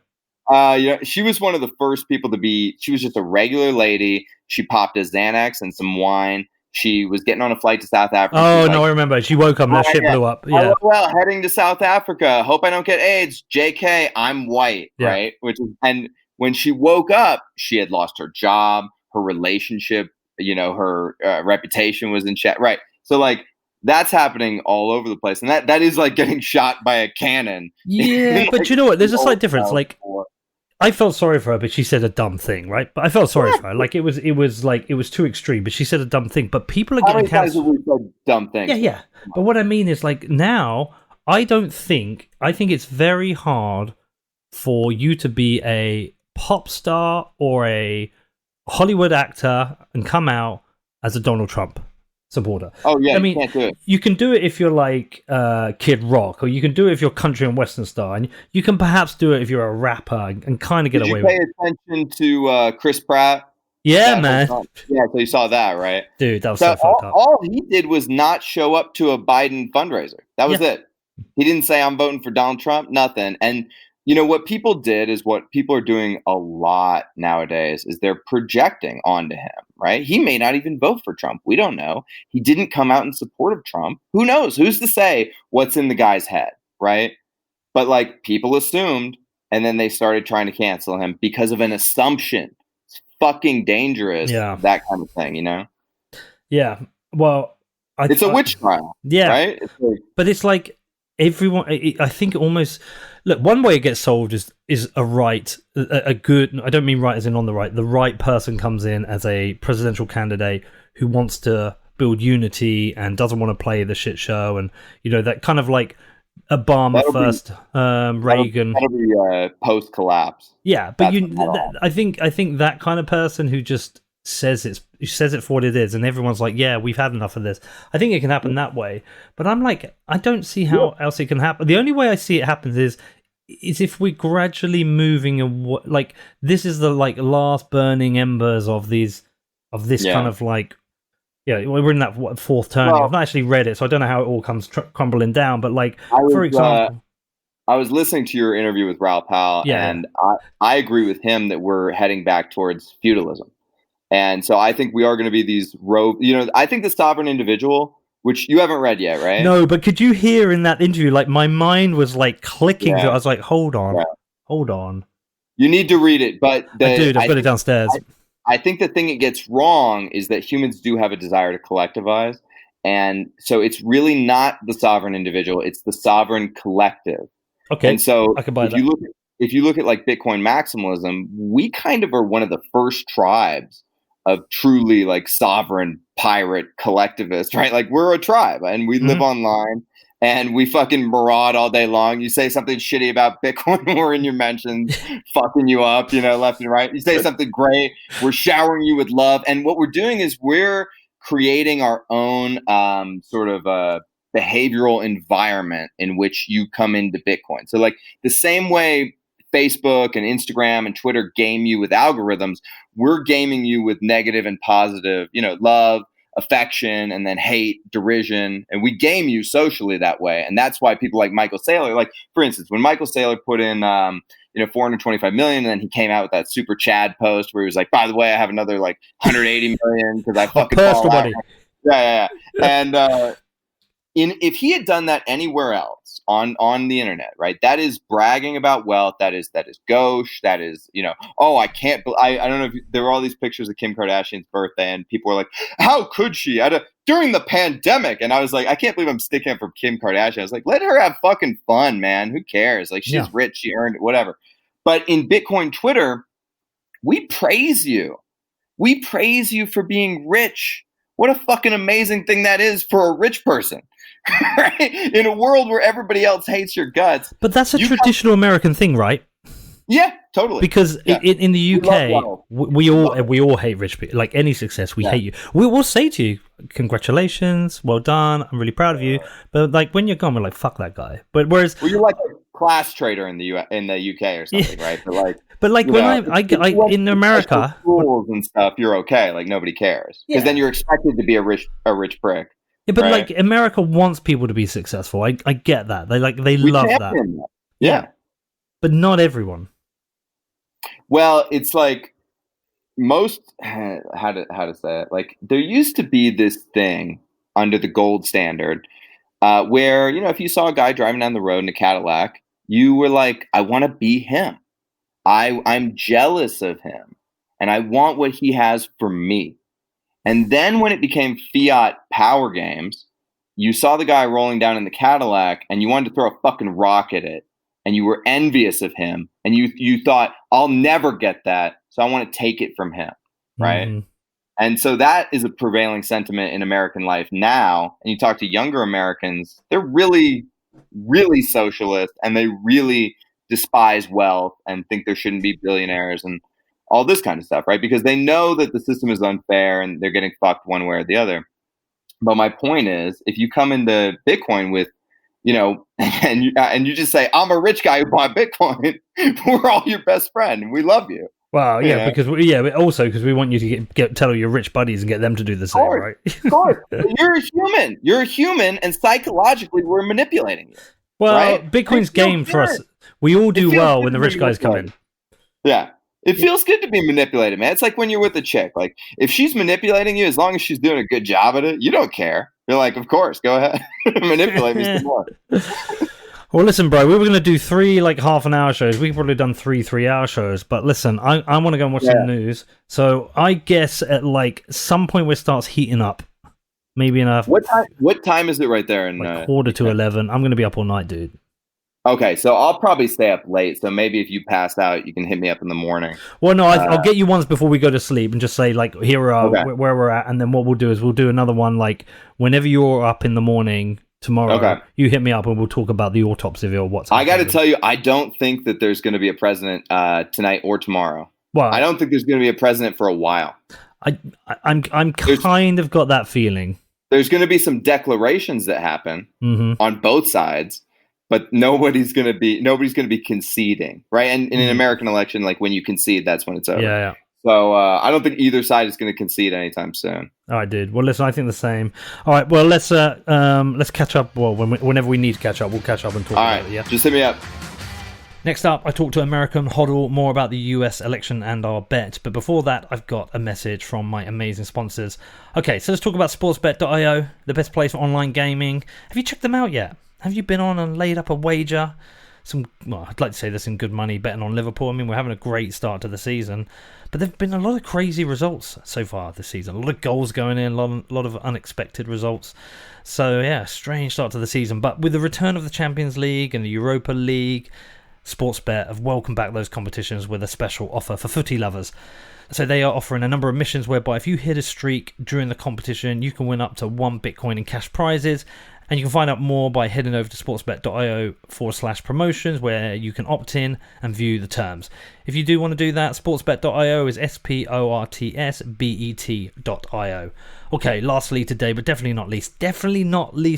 She was one of the first people she was just a regular lady. She popped a Xanax and some wine. She was getting on a flight to South Africa. Oh, no, I remember. She woke up and that shit blew up. Yeah. Well, heading to South Africa. Hope I don't get AIDS. JK, I'm white, right? And when she woke up, she had lost her job, her relationship, her reputation was in check. Right. So, like, that's happening all over the place. And that is like getting shot by a cannon. Yeah, but you know what? There's a slight difference. Like, I felt sorry for her, but she said a dumb thing, right? But I felt sorry for her. Like it was too extreme, but she said a dumb thing. But people are getting canceled. How many times have we said dumb things? Yeah. But what I mean is, like, now, I think it's very hard for you to be a pop star or a Hollywood actor and come out as a Donald Trump supporter. Oh yeah, I mean, you can't do it. You can do it if you're like Kid Rock, or you can do it if you're country and western star, and you can perhaps do it if you're a rapper and kind of get away with it. Did you pay attention to Chris Pratt? Yeah, man. Yeah, so you saw that, right? Dude, that was so fucked up. All he did was not show up to a Biden fundraiser. That was it. He didn't say, I'm voting for Donald Trump, nothing. And what people did is what people are doing a lot nowadays is they're projecting onto him, right? He may not even vote for Trump. We don't know. He didn't come out in support of Trump. Who knows? Who's to say what's in the guy's head, right? But like people assumed, and then they started trying to cancel him because of an assumption. It's fucking dangerous. Yeah. That kind of thing, Yeah. Well, it's a witch trial. Yeah. Right? But it's like everyone, I think almost, look, one way it gets solved is a good, I don't mean right as in on the right person comes in as a presidential candidate who wants to build unity and doesn't want to play the shit show, and that kind of like Obama first, Reagan. That'll be post collapse. Yeah, but I think that kind of person who just says it for what it is, and everyone's like, yeah, we've had enough of this. I think it can happen that way, but I'm like, I don't see how else it can happen. The only way I see it happens is if we're gradually moving like this is the like last burning embers of this kind of like, we're in that fourth turning. I've not actually read it, so I don't know how it all comes crumbling down, but like, for example, I was listening to your interview with Raoul Pal, and I agree with him that we're heading back towards feudalism. And so I think we are going to be these I think the sovereign individual, which you haven't read yet, right? No, but could you hear in that interview, like my mind was like clicking. I was like, hold on. You need to read it. But I've got it downstairs. I think the thing it gets wrong is that humans do have a desire to collectivize. And so it's really not the sovereign individual, it's the sovereign collective. Okay. And so I can buy that. If you look at like Bitcoin maximalism, we kind of are one of the first tribes of truly like sovereign pirate collectivists, right? Like we're a tribe and we live online and we fucking maraud all day long. You say something shitty about Bitcoin, we're in your mentions, fucking you up, left and right. You say something great, we're showering you with love. And what we're doing is we're creating our own sort of behavioral environment in which you come into Bitcoin. So like the same way Facebook and Instagram and Twitter game you with algorithms, we're gaming you with negative and positive, love, affection and then hate, derision, and we game you socially that way. And that's why people like Michael Saylor, like for instance, when Michael Saylor put in 425 million, and then he came out with that super Chad post where he was like, by the way, I have another like 180 million because I fucking fall out. Yeah. And if he had done that anywhere else on the internet, right, that is bragging about wealth. That is gauche. That is, I can't. I don't know if there were all these pictures of Kim Kardashian's birthday, and people were like, how could she during the pandemic? And I was like, I can't believe I'm sticking up for Kim Kardashian. I was like, let her have fucking fun, man. Who cares? Like, she's rich. She earned it, whatever. But in Bitcoin Twitter, we praise you. We praise you for being rich. What a fucking amazing thing that is for a rich person. Right? In a world where everybody else hates your guts. But that's a traditional American thing, right? Yeah, totally. Because in the UK, we all hate rich people. Like any success, we hate you. We will say to you, congratulations, well done, I'm really proud of you. But like when you're gone, we're like, fuck that guy. But whereas you're like a class trader in the UK or something, right? But like when I in America, schools and stuff, you're okay. Like nobody cares because then you're expected to be a rich prick. Yeah, but like America wants people to be successful. I get that. They love that. Yeah. But not everyone. Well, it's like most how to say it. Like there used to be this thing under the gold standard where if you saw a guy driving down the road in a Cadillac, you were like, I want to be him. I'm jealous of him, and I want what he has for me. And then when it became fiat power games, you saw the guy rolling down in the Cadillac, and you wanted to throw a fucking rock at it. And you were envious of him, and you thought, I'll never get that, so I want to take it from him, right? Mm-hmm. And so that is a prevailing sentiment in American life now. And you talk to younger Americans, they're really, really socialist, and they really despise wealth and think there shouldn't be billionaires and all this kind of stuff, right? Because they know that the system is unfair and they're getting fucked one way or the other. But my point is, if you come into Bitcoin with and you just say, I'm a rich guy who bought Bitcoin, we're all your best friend and we love you. Well, yeah, because we want you to tell all your rich buddies and get them to do the same, right? Of course. You're a human. You're a human, and psychologically we're manipulating you. Well, right? Bitcoin's game for us. We all do well when the rich guys come in. Yeah. It feels good to be manipulated, man. It's like when you're with a chick. Like, if she's manipulating you, as long as she's doing a good job at it, you don't care. You're like, of course, go ahead. Manipulate me some more. Well, listen, bro, we were going to do 3 like half-an-hour shows. We've probably done 3 3-hour shows. But listen, I want to go and watch some news. So I guess at like some point where it starts heating up, maybe in a... What time is it right there? In like 10:45. I'm going to be up all night, dude. Okay, so I'll probably stay up late. So maybe if you pass out, you can hit me up in the morning. Well, no, I'll get you once before we go to sleep and just say, like, here we are, where we're at. And then what we'll do is we'll do another one, like, whenever you're up in the morning tomorrow, you hit me up and we'll talk about the autopsy or what's happening. I got to tell you, I don't think that there's going to be a president tonight or tomorrow. Well, I don't think there's going to be a president for a while. I'm kind of got that feeling. There's going to be some declarations that happen on both sides. But nobody's gonna be conceding, right? And in an American election, like when you concede, that's when it's over. Yeah. So I don't think either side is going to concede anytime soon. All right, dude. Well, listen, I think the same. All right, well, let's catch up. Well, whenever we need to catch up, we'll catch up and talk about it. Yeah, just hit me up. Next up, I talked to American HODL more about the US election and our bet. But before that, I've got a message from my amazing sponsors. Okay, so let's talk about sportsbet.io, the best place for online gaming. Have you checked them out yet? Have you been on and laid up a wager? I'd like to say there's some good money betting on Liverpool. I mean, we're having a great start to the season. But there have been a lot of crazy results so far this season. A lot of goals going in, a lot of unexpected results. So, yeah, strange start to the season. But with the return of the Champions League and the Europa League, Sportsbet have welcomed back those competitions with a special offer for footy lovers. So they are offering a number of missions whereby if you hit a streak during the competition, you can win up to 1 Bitcoin in cash prizes. And you can find out more by heading over to sportsbet.io/promotions, where you can opt in and view the terms. If you do want to do that, sportsbet.io is sportsbet.io. Okay, lastly today, but definitely not least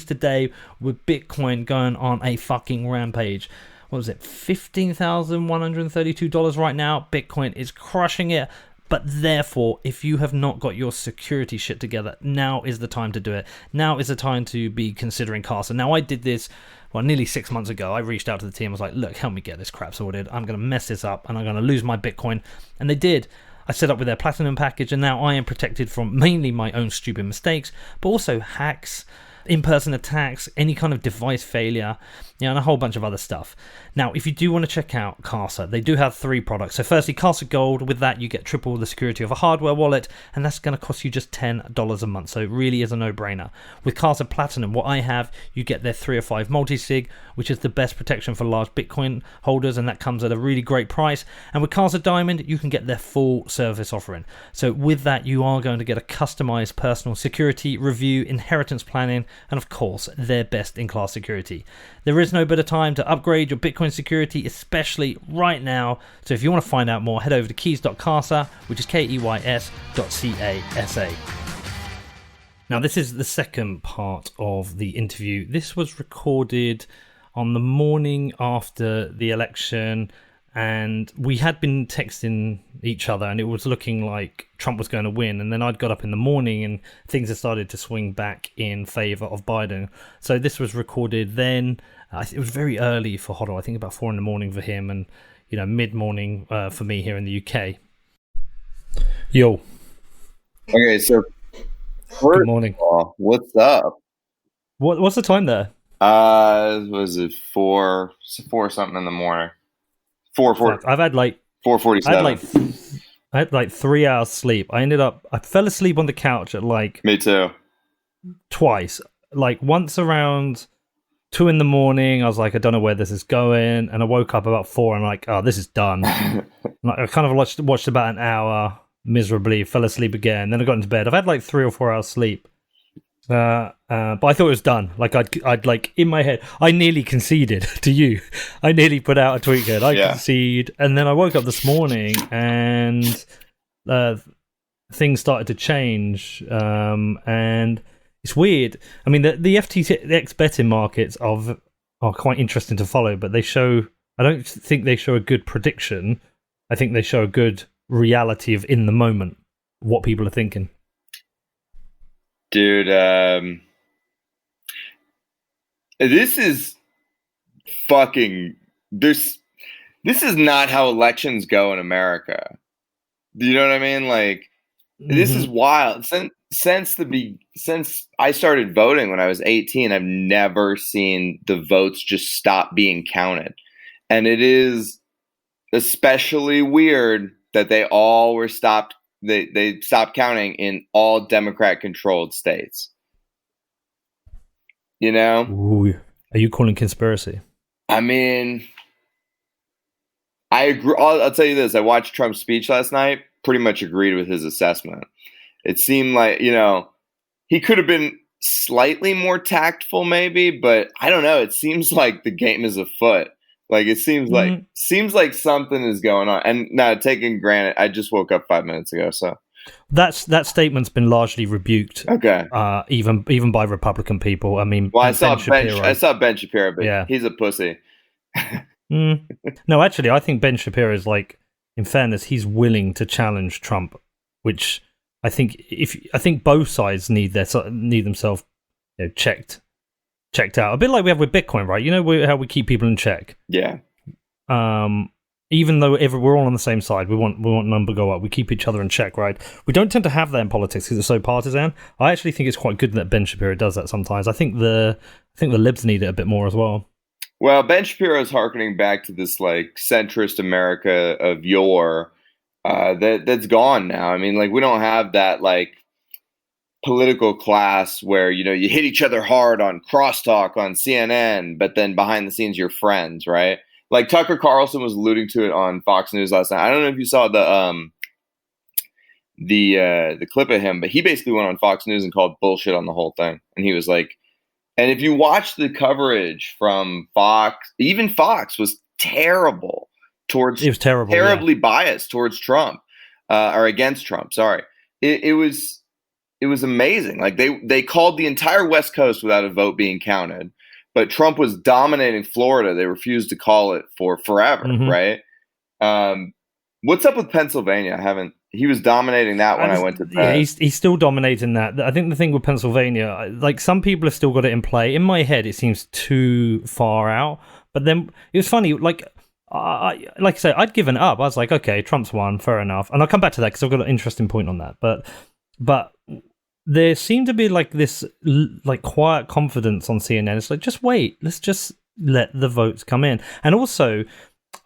today, with Bitcoin going on a fucking rampage. What was it? $15,132 right now. Bitcoin is crushing it. But therefore, if you have not got your security shit together, now is the time to do it. Now is the time to be considering Carlson. Now, I did this, nearly 6 months ago. I reached out to the team. I was like, look, help me get this crap sorted. I'm going to mess this up and I'm going to lose my Bitcoin. And they did. I set up with their Platinum package, and now I am protected from mainly my own stupid mistakes, but also hacks, in-person attacks, any kind of device failure, and a whole bunch of other stuff. Now, if you do want to check out Carlson, they do have 3 products. So firstly, Carlson Gold. With that, you get triple the security of a hardware wallet, and that's going to cost you just $10 a month. So it really is a no-brainer. With Carlson Platinum, what I have, you get their 3 or 5 multi-sig, which is the best protection for large Bitcoin holders, and that comes at a really great price. And with Carlson Diamond, you can get their full service offering. So with that, you are going to get a customized personal security review, inheritance planning, and of course, their best-in-class security. There is no better time to upgrade your Bitcoin security, especially right now. So if you want to find out more, head over to keys.casa, which is keys.casa. Now, this is the second part of the interview. This was recorded on the morning after the election, and we had been texting each other, and it was looking like Trump was going to win. And then I'd got up in the morning, and things had started to swing back in favor of Biden. So this was recorded then. It was very early for HODL. I think about 4 a.m. for him, and mid-morning for me here in the UK. Yo. Okay, so good morning. What's up? What's the time there? Was it 4 something in the morning? 4:40. I've had 4:47. I had 3 hours sleep. I fell asleep on the couch at Me too. Twice. Once around 2 a.m. I was like, I don't know where this is going, and I woke up about 4 and I'm like, oh, this is done. I kind of watched about an hour miserably, fell asleep again, then I got into bed. I've had 3 or 4 hours sleep. But I thought it was done. I'd in my head, I nearly conceded to you. I nearly put out a tweet going, I concede, and then I woke up this morning and things started to change, and it's weird. I mean, the FTX betting markets are quite interesting to follow, but I don't think they show a good prediction. I think they show a good reality of in the moment what people are thinking. Dude, this is fucking this is not how elections go in America. Do you know what I mean? This is wild. Since I started voting when I was 18, I've never seen the votes just stop being counted. And it is especially weird that they all were stopped. They stopped counting in all Democrat-controlled states. Ooh, are you calling conspiracy? I mean, I agree. I'll tell you this. I watched Trump's speech last night. Pretty much agreed with his assessment. It seemed like, he could have been slightly more tactful maybe, but I don't know. It seems like the game is afoot. It seems like something is going on. And now, taking granted, I just woke up 5 minutes ago, so that statement's been largely rebuked. Okay, even by Republican people. I mean, I saw Ben Shapiro, but he's a pussy. No, actually, I think Ben Shapiro is in fairness, he's willing to challenge Trump, which I think both sides need themselves checked out, a bit like we have with Bitcoin, right? How we keep people in check. Yeah. Even though we're all on the same side, we want number go up. We keep each other in check, right? We don't tend to have that in politics because it's so partisan. I actually think it's quite good that Ben Shapiro does that sometimes. I think the libs need it a bit more as well. Well, Ben Shapiro is hearkening back to this centrist America of yore that's gone now. I mean, we don't have that political class where you hit each other hard on crosstalk on CNN, but then behind the scenes you're friends, right? Tucker Carlson was alluding to it on Fox News last night. I don't know if you saw the clip of him, but he basically went on Fox News and called bullshit on the whole thing. And he was like, and if you watch the coverage from Fox, even Fox was terrible towards. It was terrible, terribly biased towards Trump or against Trump. Sorry, it was amazing. They called the entire West Coast without a vote being counted. But Trump was dominating Florida. They refused to call it for forever, right? What's up with Pennsylvania? I he was dominating that when I went to bed. Yeah, he's still dominating that. I think the thing with Pennsylvania, like some people have still got it in play. In my head, it seems too far out. But then it was funny, like I say, I'd given up. I was like, okay, Trump's won, fair enough. And I'll come back to that because I've got an interesting point on that. But there seemed to be like this like quiet confidence on CNN. It's like, just wait, let's just let the votes come in. And also,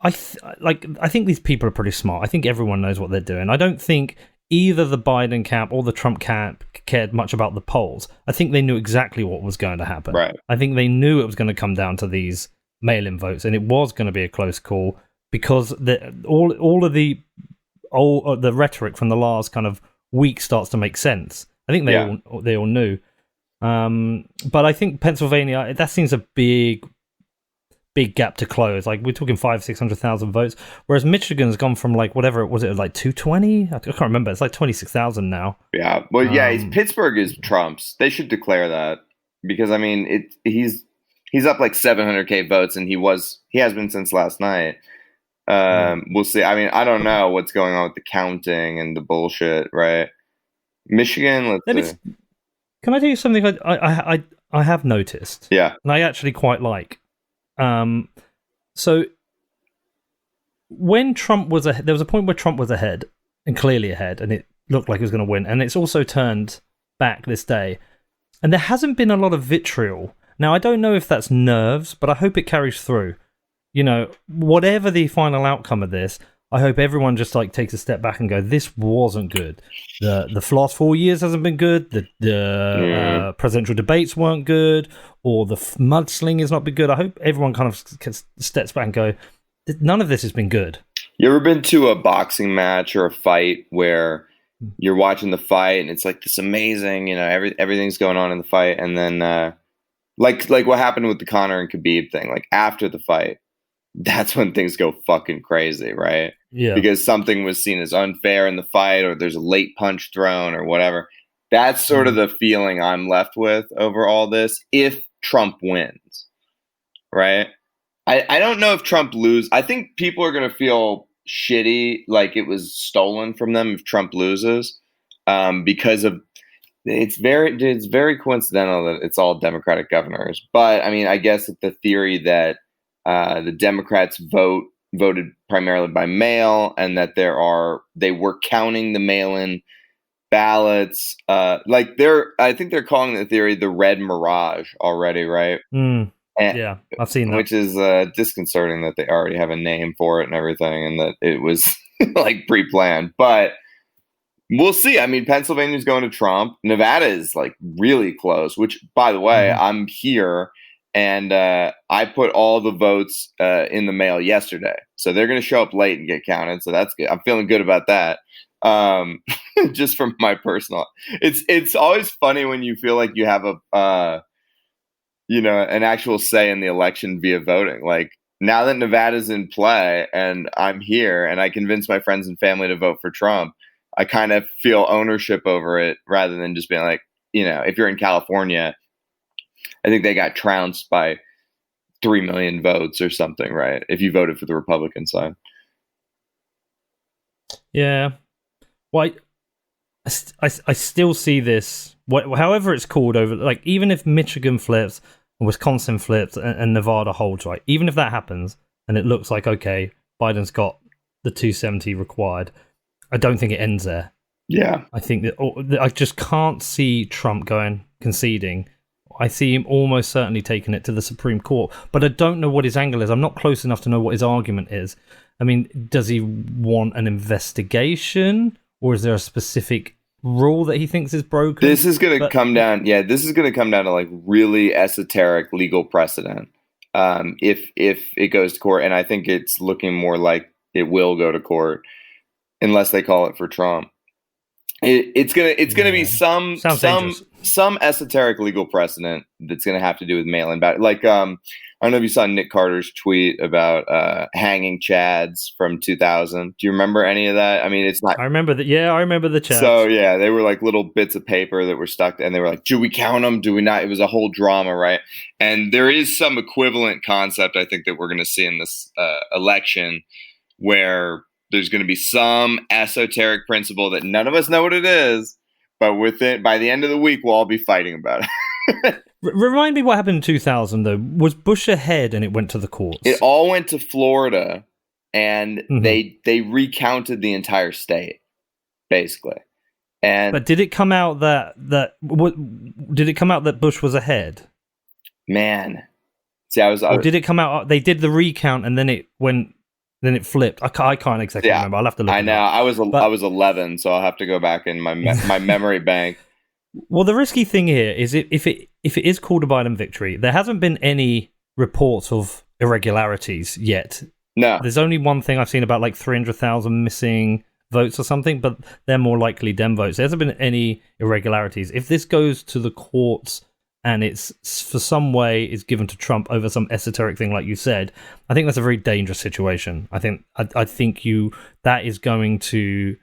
I think these people are pretty smart. I think everyone knows what they're doing. I don't think either the Biden camp or the Trump camp cared much about the polls. I think they knew exactly what was going to happen. Right. I think they knew it was going to come down to these mail-in votes, and it was going to be a close call because all of the rhetoric from the last kind of week starts to make sense. I think they all knew. But I think Pennsylvania, that seems a big gap to close. Like we're talking 500,000-600,000 votes, whereas Michigan's gone from like whatever it was, like 220. I can't remember. It's like 26,000 now. Yeah, well, Pittsburgh is Trump's. They should declare that because I mean, he's up like 700K votes, and he has been since last night. We'll see. I mean, I don't know what's going on with the counting and the bullshit, right? Michigan. Can I tell you something I have noticed? Yeah, and I actually quite like. So when Trump was there was a point where Trump was ahead and clearly ahead, and it looked like he was going to win, and it's also turned back this day, and there hasn't been a lot of vitriol. Now I don't know if that's nerves, but I hope it carries through. You know, whatever the final outcome of this, I hope everyone just like takes a step back and go, this wasn't good. The last 4 years hasn't been good. The presidential debates weren't good, or the mudslinging has not been good. I hope everyone kind of steps back and go, none of this has been good. You ever been to a boxing match or a fight where you're watching the fight and it's like this amazing, you know, everything's going on in the fight, and then like what happened with the Conor and Khabib thing, like after the fight, that's when things go fucking crazy, right? Yeah. Because something was seen as unfair in the fight, or there's a late punch thrown or whatever. That's sort of the feeling I'm left with over all this if Trump wins, right? I don't know if Trump loses. I think people are going to feel shitty like it was stolen from them if Trump loses, because of it's very coincidental that it's all Democratic governors. But I mean, I guess the theory that the Democrats voted primarily by mail, and that they were counting the mail-in ballots. I think they're calling the theory the red mirage already, right? Yeah, I've seen that. Which is disconcerting that they already have a name for it and everything, and that it was like pre-planned. But we'll see. I mean, Pennsylvania's going to Trump. Nevada is like really close, which, by the way, I'm here. And I put all the votes in the mail yesterday. So they're going to show up late and get counted. So that's good. I'm feeling good about that. Just from my personal. It's always funny when you feel like you have an actual say in the election via voting. Like now that Nevada's in play and I'm here and I convince my friends and family to vote for Trump, I kind of feel ownership over it rather than just being like, if you're in California, I think they got trounced by 3 million votes or something, right? If you voted for the Republican side. Yeah. Well, I still see this, however it's called, over, like, even if Michigan flips, and Wisconsin flips, and Nevada holds, right? Even if that happens, and it looks like, okay, Biden's got the 270 required, I don't think it ends there. Yeah. I think that I just can't see Trump conceding. I see him almost certainly taking it to the Supreme Court, but I don't know what his angle is. I'm not close enough to know what his argument is. I mean, does he want an investigation, or is there a specific rule that he thinks is broken? This is going to come down. Yeah, this is going to come down to like really esoteric legal precedent. If it goes to court, and I think it's looking more like it will go to court, unless they call it for Trump. It's gonna be some esoteric legal precedent that's gonna have to do with mail-in ballot. Like I don't know if you saw Nick Carter's tweet about hanging chads from 2000. Do you remember any of that? I mean, it's not. I remember that. Yeah, I remember the chads. So yeah, they were like little bits of paper that were stuck, and they were like, "Do we count them? Do we not?" It was a whole drama, right? And there is some equivalent concept I think that we're gonna see in this election where there's going to be some esoteric principle that none of us know what it is, but by the end of the week, we'll all be fighting about it. Remind me what happened in 2000, though. Was Bush ahead and it went to the courts? It all went to Florida, and they recounted the entire state, basically. But did it come out that Bush was ahead? Man, see, or did it come out? They did the recount, and then it flipped. I can't exactly remember. I'll have to look. I know. I was 11, so I'll have to go back in my memory bank. Well, the risky thing here is if it is called a Biden victory, there hasn't been any reports of irregularities yet. No, there's only one thing I've seen about like 300,000 missing votes or something, but they're more likely Dem votes. There hasn't been any irregularities. If this goes to the courts and it's for some way is given to Trump over some esoteric thing, like you said, I think that's a very dangerous situation. I think that is going to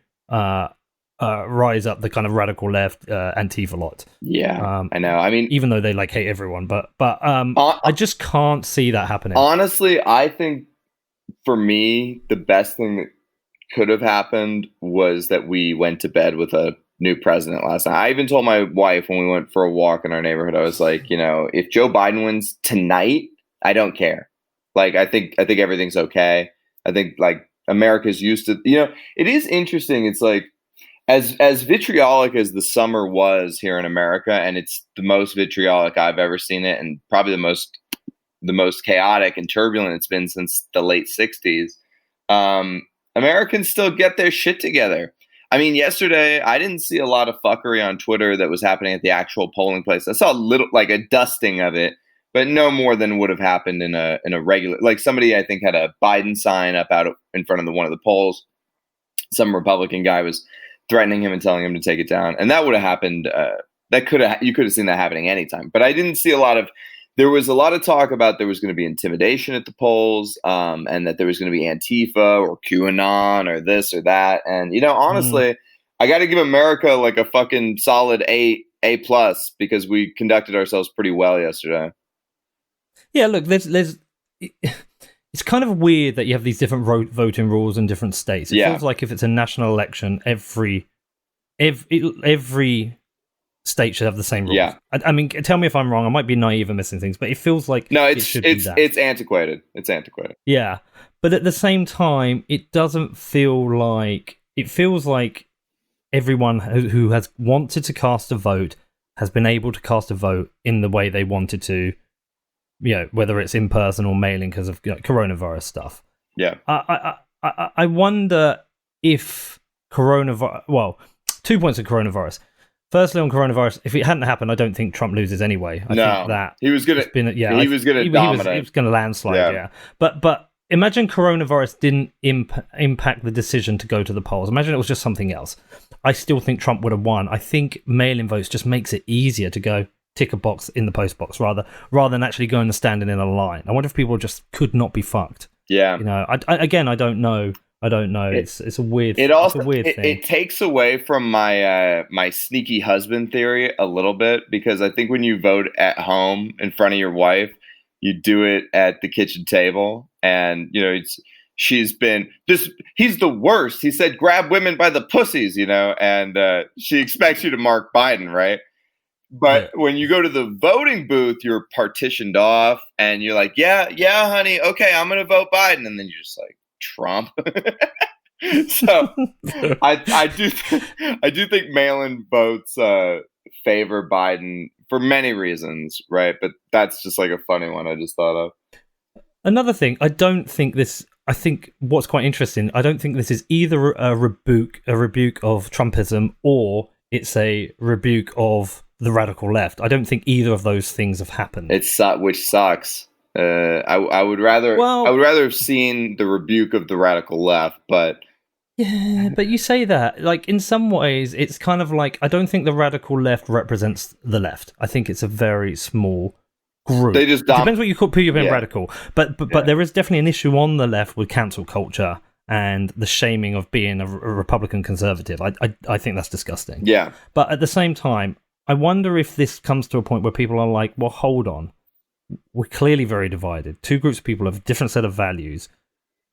rise up the kind of radical left Antifa lot. Yeah, I know. I mean, even though they like hate everyone, but I just can't see that happening. Honestly, I think for me, the best thing that could have happened was that we went to bed with a new president last night. I even told my wife when we went for a walk in our neighborhood, I was like, if Joe Biden wins tonight, I don't care. Like, I think everything's okay. I think like America's used to, it is interesting. It's like, as vitriolic as the summer was here in America, and it's the most vitriolic I've ever seen it, and probably the most chaotic and turbulent it's been since the late 60s. Americans still get their shit together. I mean, yesterday I didn't see a lot of fuckery on Twitter that was happening at the actual polling place. I saw a little, like a dusting of it, but no more than would have happened in a regular. Like somebody I think had a Biden sign up out in front of one of the polls. Some Republican guy was threatening him and telling him to take it down, and that would have happened. You could have seen that happening anytime. But I didn't see a lot of. There was a lot of talk about there was going to be intimidation at the polls, and that there was going to be Antifa or QAnon or this or that. And, honestly, I got to give America like a fucking solid A+ because we conducted ourselves pretty well yesterday. Yeah, look, there's it's kind of weird that you have these different voting rules in different states. It feels like if it's a national election, every state should have the same rules. Yeah. I mean, tell me if I'm wrong. I might be naive and missing things, but it feels like it's antiquated. It's antiquated. Yeah, but at the same time, it doesn't feel like it feels like everyone who has wanted to cast a vote has been able to cast a vote in the way they wanted to. Whether it's in person or mailing because of coronavirus stuff. Yeah, I wonder if coronavirus. Well, 2 points of coronavirus. Firstly, on coronavirus, if it hadn't happened, I don't think Trump loses anyway. I think that he was going to. He was going to dominate. He was going to landslide. Yeah. But imagine coronavirus didn't impact the decision to go to the polls. Imagine it was just something else. I still think Trump would have won. I think mail-in votes just makes it easier to go tick a box in the post box rather than actually going and standing in a line. I wonder if people just could not be fucked. Yeah. I don't know. It's a weird. It also it's a weird thing. It takes away from my my sneaky husband theory a little bit, because I think when you vote at home in front of your wife, you do it at the kitchen table, and he's the worst. He said, "Grab women by the pussies," and she expects you to mark Biden, right? But when you go to the voting booth, you're partitioned off, and you're like, yeah, honey, okay, I'm going to vote Biden. And then you're just like, Trump. So I do think mail-in votes favor Biden for many reasons, right? But that's just like a funny one I just thought of. Another thing, I think what's quite interesting, I don't think this is either a rebuke of Trumpism, or it's a rebuke of the radical left. I don't think either of those things have happened. Which sucks. I would rather have seen the rebuke of the radical left, but yeah, but you say that like in some ways it's kind of like I don't think the radical left represents the left. I think it's a very small group. It depends what you call people being radical, but there is definitely an issue on the left with cancel culture and the shaming of being a Republican conservative. I think that's disgusting. Yeah, but at the same time, I wonder if this comes to a point where people are like, well, hold on. We're clearly very divided. Two groups of people have a different set of values.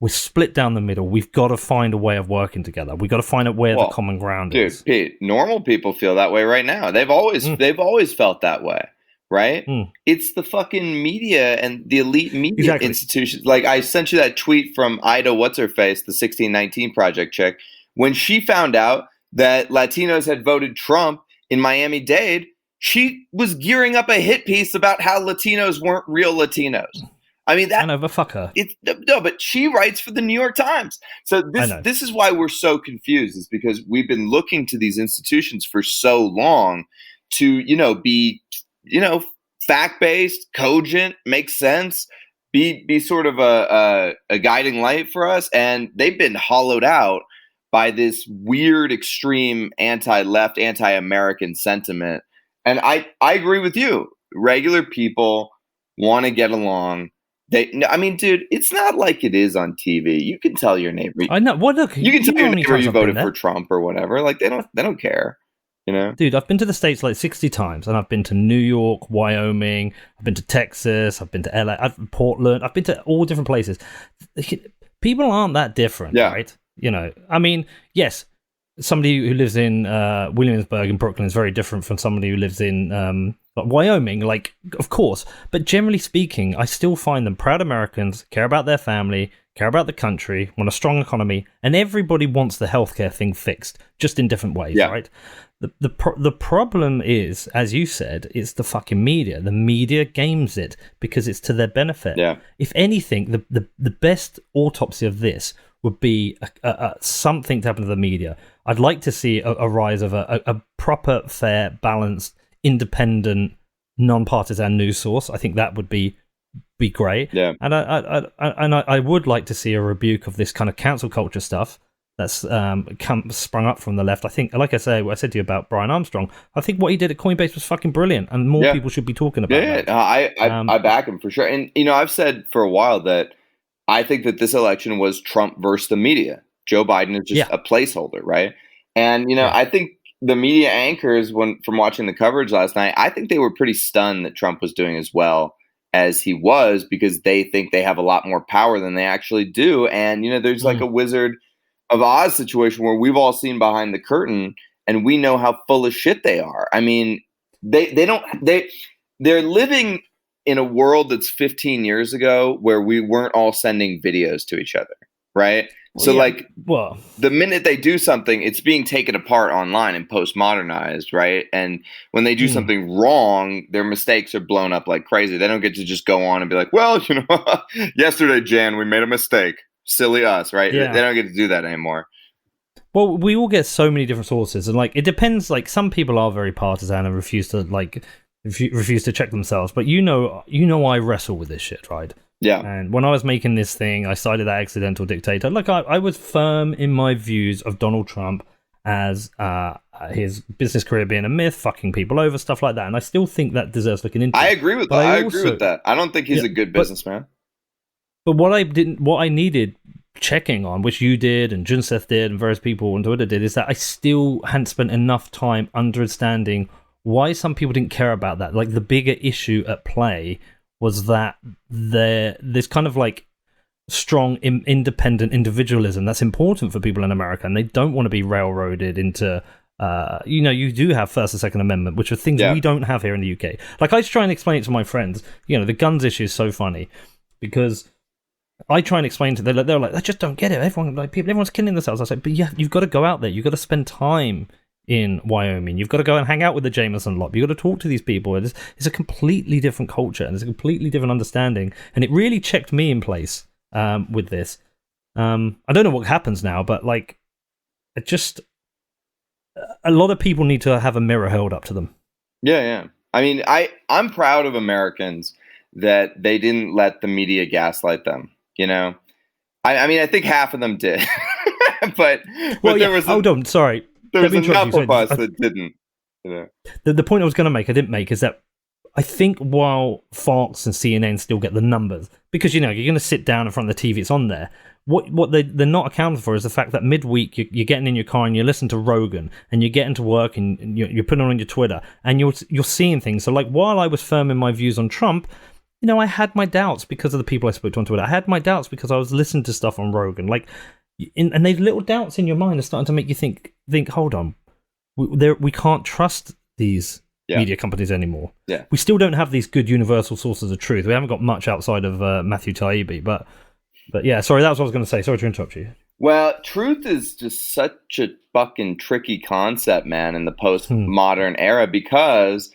We're split down the middle. We've got to find a way of working together. We've got to find out where the common ground is. Dude, Pete, normal people feel that way right now. They've always felt that way, right? It's the fucking media and the elite media institutions. Like, I sent you that tweet from Ida What's-Her-Face, the 1619 Project chick. When she found out that Latinos had voted Trump in Miami-Dade, she was gearing up a hit piece about how Latinos weren't real Latinos. I mean, that. I know, but fuck her. No, but she writes for the New York Times. So this is why we're so confused, is because we've been looking to these institutions for so long to, be, fact-based, cogent, make sense, be sort of a guiding light for us. And they've been hollowed out by this weird, extreme anti-left, anti-American sentiment. And I agree with you. Regular people want to get along. Dude, it's not like it is on TV. You can tell your neighbor. I know. What? Look, you can tell your neighbor you voted for Trump or whatever. Like, they don't care. Dude, I've been to the States like 60 times, and I've been to New York, Wyoming. I've been to Texas. I've been to LA. Portland. I've been to all different places. People aren't that different, right? Yes. Somebody who lives in Williamsburg in Brooklyn is very different from somebody who lives in Wyoming, like, of course. But generally speaking, I still find them proud Americans, care about their family, care about the country, want a strong economy, and everybody wants the healthcare thing fixed, just in different ways, right? The problem is, as you said, it's the fucking media. The media games it because it's to their benefit. Yeah. If anything, the best autopsy of this would be something to happen to the media. I'd like to see a rise of a proper, fair, balanced, independent, non-partisan news source. I think that would be great. Yeah. And I would like to see a rebuke of this kind of cancel culture stuff that's sprung up from the left. I think, like I said to you about Brian Armstrong, I think what he did at Coinbase was fucking brilliant, and more people should be talking about that. I back him for sure. And, I've said for a while that I think that this election was Trump versus the media. Joe Biden is just a placeholder, right? And, I think the media anchors, from watching the coverage last night, I think they were pretty stunned that Trump was doing as well as he was, because they think they have a lot more power than they actually do. And, there's like a Wizard of Oz situation where we've all seen behind the curtain and we know how full of shit they are. I mean, they're living in a world that's 15 years ago where we weren't all sending videos to each other, right? So the minute they do something, it's being taken apart online and postmodernized, right? And when they do something wrong, their mistakes are blown up like crazy. They don't get to just go on and be like, well, yesterday, Jan, we made a mistake. Silly us, right? Yeah. They don't get to do that anymore. Well, we all get so many different sources, and it depends. Like, some people are very partisan and refuse to check themselves. But I wrestle with this shit, right? Yeah. And when I was making this thing, I cited that accidental dictator. Like, I was firm in my views of Donald Trump as his business career being a myth, fucking people over, stuff like that. And I still think that deserves looking into. I agree with that. I agree with that. I don't think he's a good businessman. But what I needed checking on, which you did and Junseth did and various people on Twitter did, is that I still hadn't spent enough time understanding why some people didn't care about that. Like, the bigger issue at play was that there's kind of like strong independent individualism that's important for people in America, and they don't want to be railroaded into you do have First and Second Amendment, which are things we don't have here in the UK. Like, I try and explain it to my friends. The guns issue is so funny because I try and explain to them, they're like, I just don't get it. Everyone's killing themselves. I say, but you've got to go out there. You've got to spend time in Wyoming. You've got to go and hang out with the Jameson lot. You've got to talk to these people. It's a completely different culture, and it's a completely different understanding. And it really checked me in place with this. I don't know what happens now, but a lot of people need to have a mirror held up to them. Yeah. I mean, I'm proud of Americans that they didn't let the media gaslight them. I mean, I think half of them did, but there was. Hold on, sorry. There was enough of us that didn't. The point I was going to make, I didn't make, is that I think while Fox and CNN still get the numbers, because you're going to sit down in front of the TV, it's on there. What they're not accounting for is the fact that midweek you're getting in your car and you listen to Rogan, and you're getting to work and you're putting on your Twitter and you're seeing things. So, like, while I was firm in my views on Trump, I had my doubts because of the people I spoke to on Twitter. I had my doubts because I was listening to stuff on Rogan. Like, and these little doubts in your mind are starting to make you think. Hold on, we can't trust these media companies anymore. Yeah, we still don't have these good universal sources of truth. We haven't got much outside of Matthew Taibbi, but yeah. Sorry, that was what I was going to say. Sorry to interrupt you. Well, truth is just such a fucking tricky concept, man, in the postmodern era, because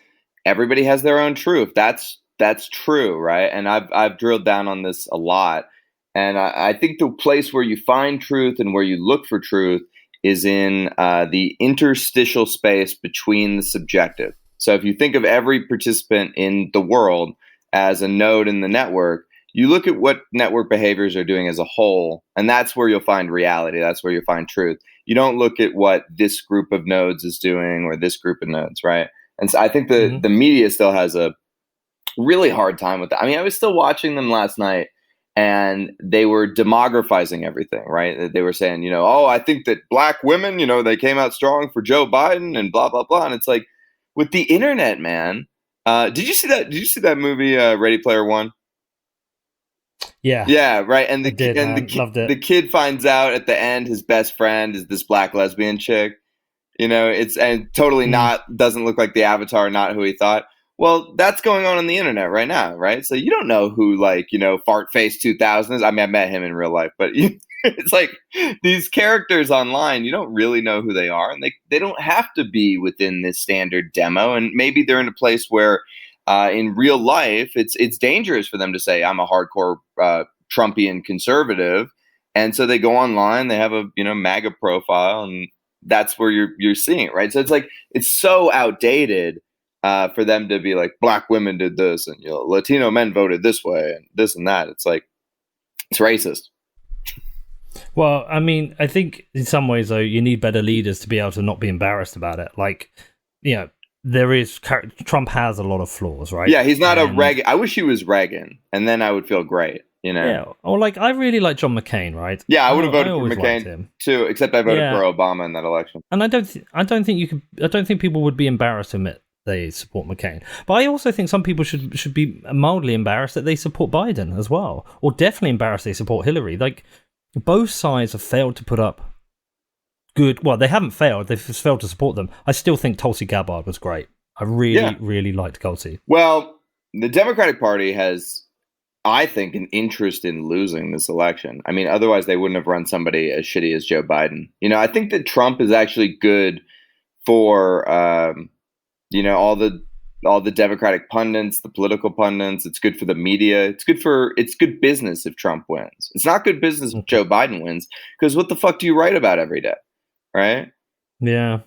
everybody has their own truth. That's true, right? And I've drilled down on this a lot. And I think the place where you find truth and where you look for truth is in the interstitial space between the subjective. So if you think of every participant in the world as a node in the network, you look at what network behaviors are doing as a whole, and that's where you'll find reality. That's where you'll find truth. You don't look at what this group of nodes is doing or this group of nodes, right? And so I think the media still has a really hard time with that. I mean, I was still watching them last night, and they were demographizing everything, right? They were saying, I think that black women, they came out strong for Joe Biden and blah, blah, blah. And it's like, with the internet, man, did you see that? Did you see that movie, Ready Player One? Yeah, right. And loved it. The kid finds out at the end his best friend is this black lesbian chick. It's totally doesn't look like the avatar, not who he thought. Well, that's going on the internet right now, right? So you don't know who, Fart Face 2000 is. I mean, I met him in real life, but it's like these characters online, you don't really know who they are, and they don't have to be within this standard demo. And maybe they're in a place where in real life, it's dangerous for them to say, I'm a hardcore Trumpian conservative. And so they go online, they have a MAGA profile, and that's where you're seeing it, right? So it's so outdated for them to be like, black women did this, and Latino men voted this way, and this and that. It's like, it's racist. Well, I mean, I think in some ways, though, you need better leaders to be able to not be embarrassed about it. Like, Trump has a lot of flaws, right? Yeah, he's not a Reagan. I wish he was Reagan, and then I would feel great, Yeah, or I really like John McCain, right? Yeah, I would have voted for McCain too, except I voted for Obama in that election. And I don't think people would be embarrassed to admit they support McCain. But I also think some people should be mildly embarrassed that they support Biden as well, or definitely embarrassed they support Hillary. Like, both sides have failed to put up good. Well, they haven't failed; they've just failed to support them. I still think Tulsi Gabbard was great. I really liked Tulsi. Well, the Democratic Party has, I think, an interest in losing this election. I mean, otherwise they wouldn't have run somebody as shitty as Joe Biden. I think that Trump is actually good for all the Democratic pundits, the political pundits. It's good for the media. It's good business if Trump wins. It's not good business if Joe Biden wins, because what the fuck do you write about every day, right? Yeah.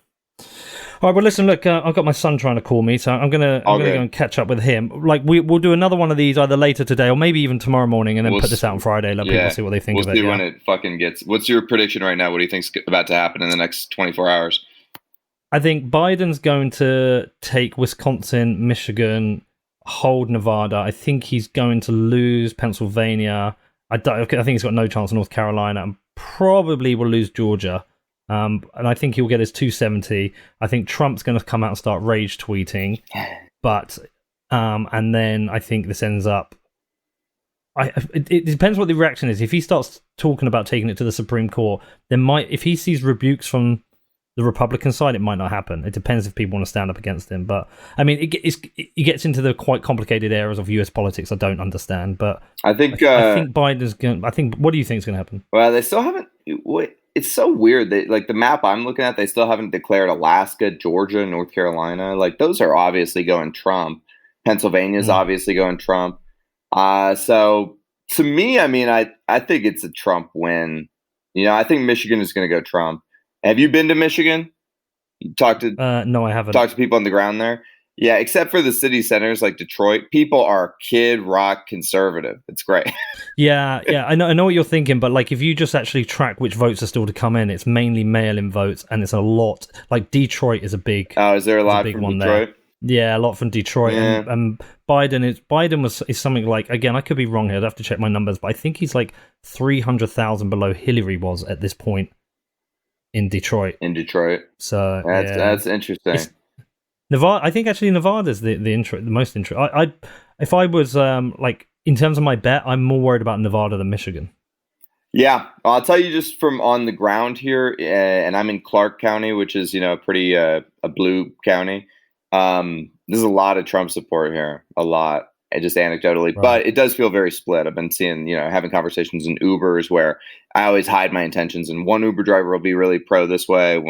All right, well, listen, look, I've got my son trying to call me, so I'm gonna go and catch up with him. Like, we'll do another one of these either later today or maybe even tomorrow morning, and then put this out on Friday. Let people see what they think of it. We'll see when it fucking gets. What's your prediction right now? What do you think's about to happen in the next 24 hours? I think Biden's going to take Wisconsin, Michigan, hold Nevada. I think he's going to lose Pennsylvania. I think he's got no chance in North Carolina, and probably will lose Georgia. And I think he'll get his 270. I think Trump's going to come out and start rage tweeting, but and then I think this ends up. It depends what the reaction is. If he starts talking about taking it to the Supreme Court, if he sees rebukes from the Republican side, it might not happen. It depends if people want to stand up against him. But I mean, it gets into the quite complicated areas of US politics I don't understand. But I think Biden's going. What do you think is going to happen? Well, they still haven't. It's so weird that, like, the map I'm looking at, they still haven't declared Alaska, Georgia, North Carolina. Like, those are obviously going Trump. Pennsylvania's obviously going Trump. So to me, I mean, I think it's a Trump win. I think Michigan is going to go Trump. Have you been to Michigan? No, I haven't. Talked to people on the ground there. Yeah, except for the city centers like Detroit, people are Kid Rock conservative. It's great. Yeah, I know what you're thinking, but like, if you just actually track which votes are still to come in, it's mainly mail-in votes, and it's a lot. Like, Detroit is a big. Oh, is there a lot from Detroit? There. Yeah, a lot from Detroit. Yeah. And Biden is something like, again, I could be wrong here. I'd have to check my numbers, but I think he's like 300,000 below Hillary was at this point in Detroit. So that's interesting. Nevada. I think actually Nevada's the most intro. I if I was like in terms of my bet, I'm more worried about Nevada than Michigan. Yeah, I'll tell you just from on the ground here, and I'm in Clark County, which is pretty a blue county. There's a lot of Trump support here, a lot, just anecdotally, Right. but it does feel very split. I've been seeing, having conversations in Ubers where I always hide my intentions, and one Uber driver will be really pro this way,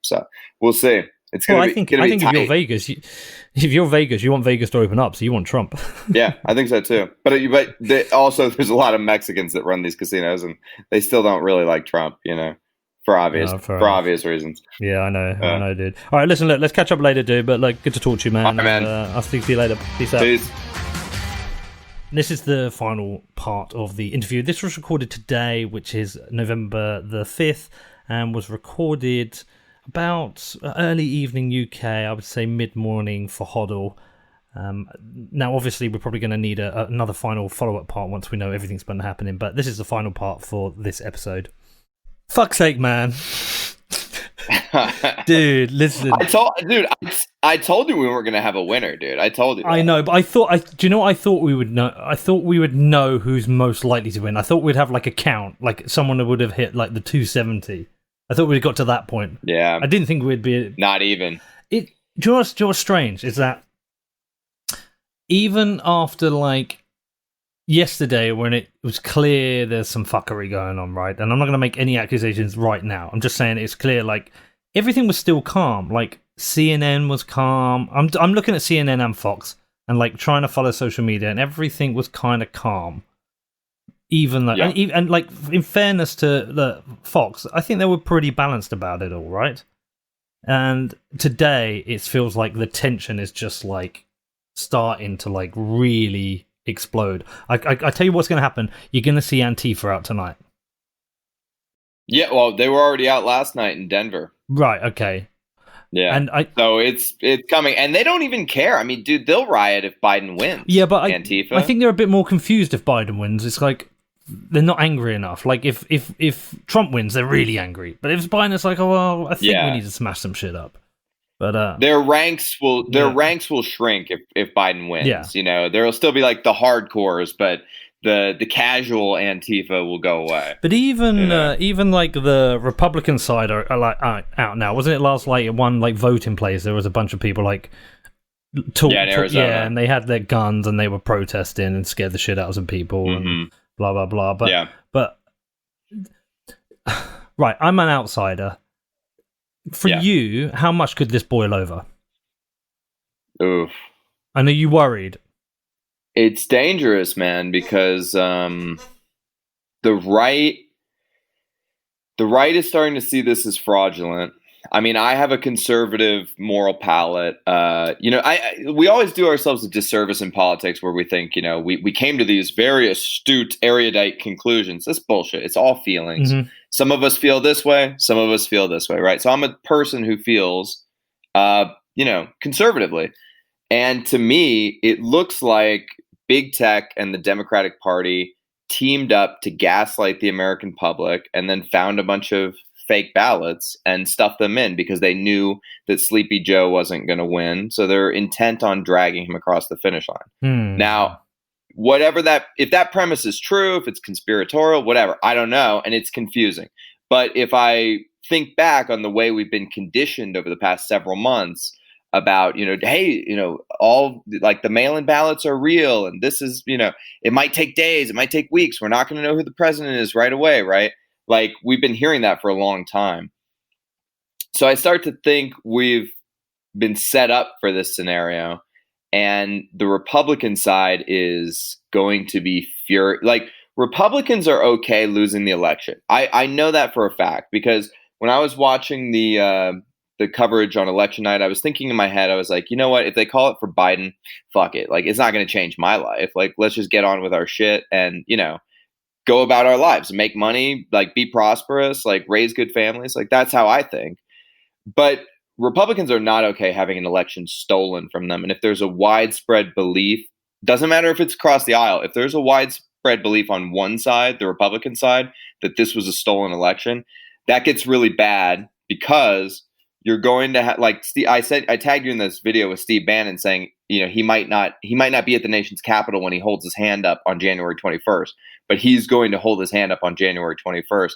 so we'll see. It's Well, gonna I think be if tight. you're Vegas, if you're Vegas, you want Vegas to open up, so you want Trump. Yeah, I think so too. But also, there's a lot of Mexicans that run these casinos, and they still don't really like Trump, for obvious reasons. Yeah, I know, dude. All right, listen, look, let's catch up later, dude. But good to talk to you, man. All right, man. I'll speak to you later. Peace out. Peace. This is the final part of the interview. This was recorded today, which is November the 5th, and was recorded about early evening UK, I would say mid-morning for HODL. Now, obviously, we're probably going to need another final follow-up part once we know everything's been happening, but this is the final part for this episode. Fuck's sake, man. Dude, listen. I told you we weren't going to have a winner, dude. I told you that. I know, but do you know what I thought we would know? I thought we would know who's most likely to win. I thought we'd have like a count, like someone would have hit like the 270. I thought we'd got to that point. Yeah. I didn't think we'd be... Not even. Do you know what's strange? Is that even after, like, yesterday when it was clear there's some fuckery going on, right? And I'm not going to make any accusations right now. I'm just saying it's clear, like, everything was still calm. Like, CNN was calm. I'm looking at CNN and Fox and, like, trying to follow social media, and everything was kind of calm. Even like, yeah. and like, in fairness to the Fox, I think they were pretty balanced about it all, right? And today, it feels like the tension is just like starting to like really explode. I tell you what's going to happen. You're going to see Antifa out tonight. Yeah, well, they were already out last night in Denver. Right. Okay. Yeah, and so it's coming, and they don't even care. I mean, dude, they'll riot if Biden wins. Yeah, but Antifa. I think they're a bit more confused if Biden wins. It's like they're not angry enough. Like if Trump wins, they're really angry. But if Biden, it's like, oh well, I think we need to smash some shit up. But their ranks will shrink if Biden wins. Yeah. There'll still be like the hardcores, but the casual Antifa will go away. But even like the Republican side are like out now. Wasn't it last like one like voting place? There was a bunch of people like in Arizona. and they had their guns and they were protesting and scared the shit out of some people and blah blah blah. But right, I'm an outsider. For you, how much could this boil over? Oof. I know you worried. It's dangerous, man, because the right is starting to see this as fraudulent. I mean, I have a conservative moral palate. We always do ourselves a disservice in politics where we think, we came to these very astute, erudite conclusions. That's bullshit. It's all feelings. Mm-hmm. Some of us feel this way. Some of us feel this way, right? So I'm a person who feels, conservatively. And to me, it looks like big tech and the Democratic Party teamed up to gaslight the American public and then found a bunch of fake ballots and stuffed them in because they knew that Sleepy Joe wasn't going to win. So they're intent on dragging him across the finish line. Now, if that premise is true, if it's conspiratorial, whatever, I don't know. And it's confusing. But if I think back on the way we've been conditioned over the past several months about, all like the mail-in ballots are real. And this is, it might take days, it might take weeks. We're not going to know who the president is right away. Right. Like we've been hearing that for a long time. So I start to think we've been set up for this scenario, and the Republican side is going to be furious. Like Republicans are okay losing the election. I know that for a fact, because when I was watching the coverage on election night, I was thinking in my head, I was like, you know what? If they call it for Biden, fuck it. Like, it's not going to change my life. Like, let's just get on with our shit and, go about our lives, make money, like be prosperous, like raise good families. Like, that's how I think. But Republicans are not okay having an election stolen from them. And if there's a widespread belief, doesn't matter if it's across the aisle, if there's a widespread belief on one side, the Republican side, that this was a stolen election, that gets really bad, because you're going to have like Steve, I tagged you in this video with Steve Bannon saying, he might not be at the nation's capital when he holds his hand up on January 21st, but he's going to hold his hand up on January 21st.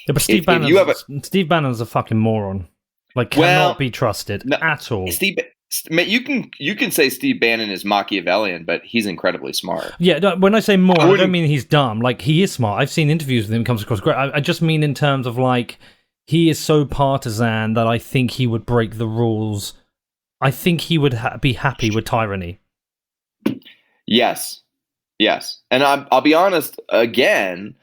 Yeah, but Steve Bannon's a fucking moron. Like, cannot be trusted at all. You can say Steve Bannon is Machiavellian, but he's incredibly smart. Yeah, when I say moron, I don't mean he's dumb. Like, he is smart. I've seen interviews with him, comes across great. I just mean in terms of, like, he is so partisan that I think he would break the rules. I think he would be happy with tyranny. Yes. And I'll be honest, again,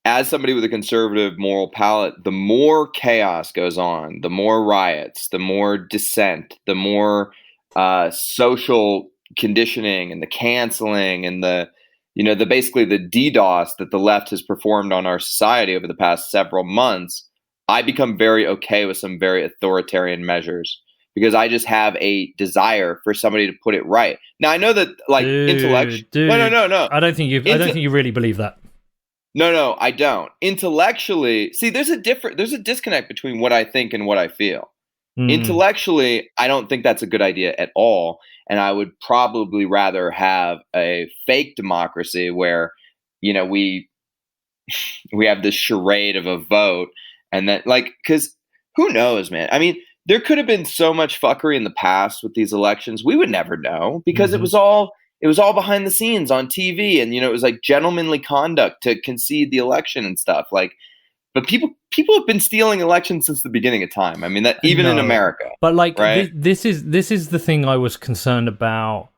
as somebody with a conservative moral palate, the more chaos goes on, the more riots, the more dissent, the more social conditioning and the canceling and the basically the DDoS that the left has performed on our society over the past several months, I become very okay with some very authoritarian measures because I just have a desire for somebody to put it right. Now I know that intellectually, no. I don't think you really believe that. No, I don't. Intellectually, see, there's a disconnect between what I think and what I feel. Intellectually, I don't think that's a good idea at all, and I would probably rather have a fake democracy where, we have this charade of a vote. And then, because who knows, man? I mean, there could have been so much fuckery in the past with these elections. We would never know because it was all behind the scenes on TV, and it was like gentlemanly conduct to concede the election and stuff. But people have been stealing elections since the beginning of time. I mean, that even in America. But right? this is the thing I was concerned about.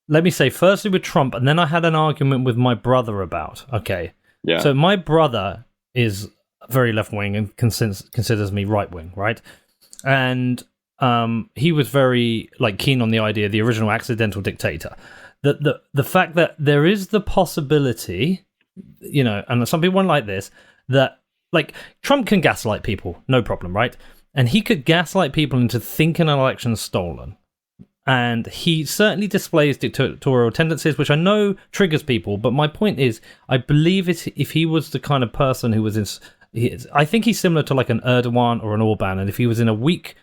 Let me say, firstly with Trump, and then I had an argument with my brother about. Okay, yeah. So my brother is very left-wing and considers me right-wing, right? And he was very keen on the idea of the original accidental dictator. The fact that there is the possibility, and some people won't like this, that Trump can gaslight people, no problem, right? And he could gaslight people into thinking an election's stolen. And he certainly displays dictatorial tendencies, which I know triggers people. But my point is, I believe if he was the kind of person who was in... I think he's similar to like an Erdogan or an Orban, and if he was in a weak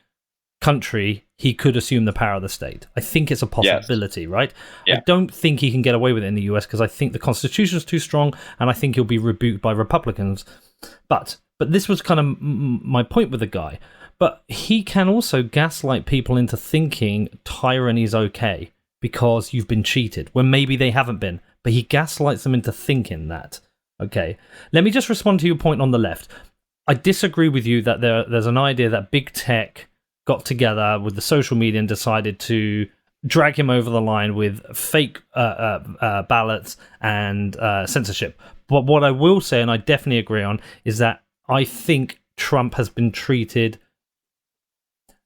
country, he could assume the power of the state. I think it's a possibility, yes. Right? Yeah. I don't think he can get away with it in the US because I think the Constitution is too strong, and I think he'll be rebuked by Republicans. But this was kind of my point with the guy. But he can also gaslight people into thinking tyranny is okay because you've been cheated, when maybe they haven't been. But he gaslights them into thinking that. Okay, let me just respond to your point on the left. I disagree with you that there's an idea that big tech got together with the social media and decided to drag him over the line with fake ballots and censorship. But what I will say, and I definitely agree on, is that I think Trump has been treated,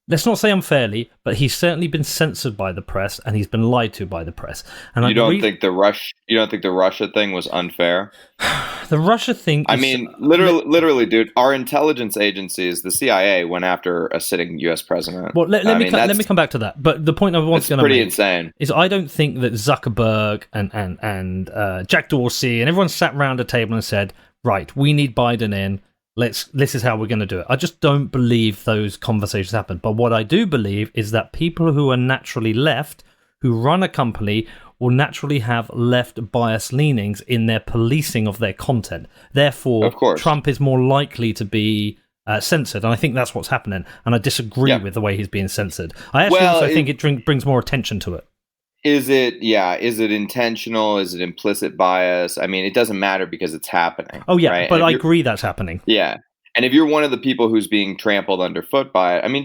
let's not say unfairly, but he's certainly been censored by the press and he's been lied to by the press. And you don't think the Russia thing was unfair? The Russia thing. I mean, literally, dude. Our intelligence agencies, the CIA, went after a sitting U.S. president. Well, let me come back to that. But the point I was going to make insane. Is I don't think that Zuckerberg and Jack Dorsey and everyone sat around a table and said, right, we need Biden in. This is how we're going to do it. I just don't believe those conversations happen. But what I do believe is that people who are naturally left, who run a company, will naturally have left bias leanings in their policing of their content. Therefore, of course, Trump is more likely to be censored. And I think that's what's happening. And I disagree with the way he's being censored. I actually also think it brings more attention to it. Is it intentional? Is it implicit bias? I mean, it doesn't matter because it's happening. Oh, yeah, right? But I agree that's happening. Yeah. And if you're one of the people who's being trampled underfoot by it, I mean,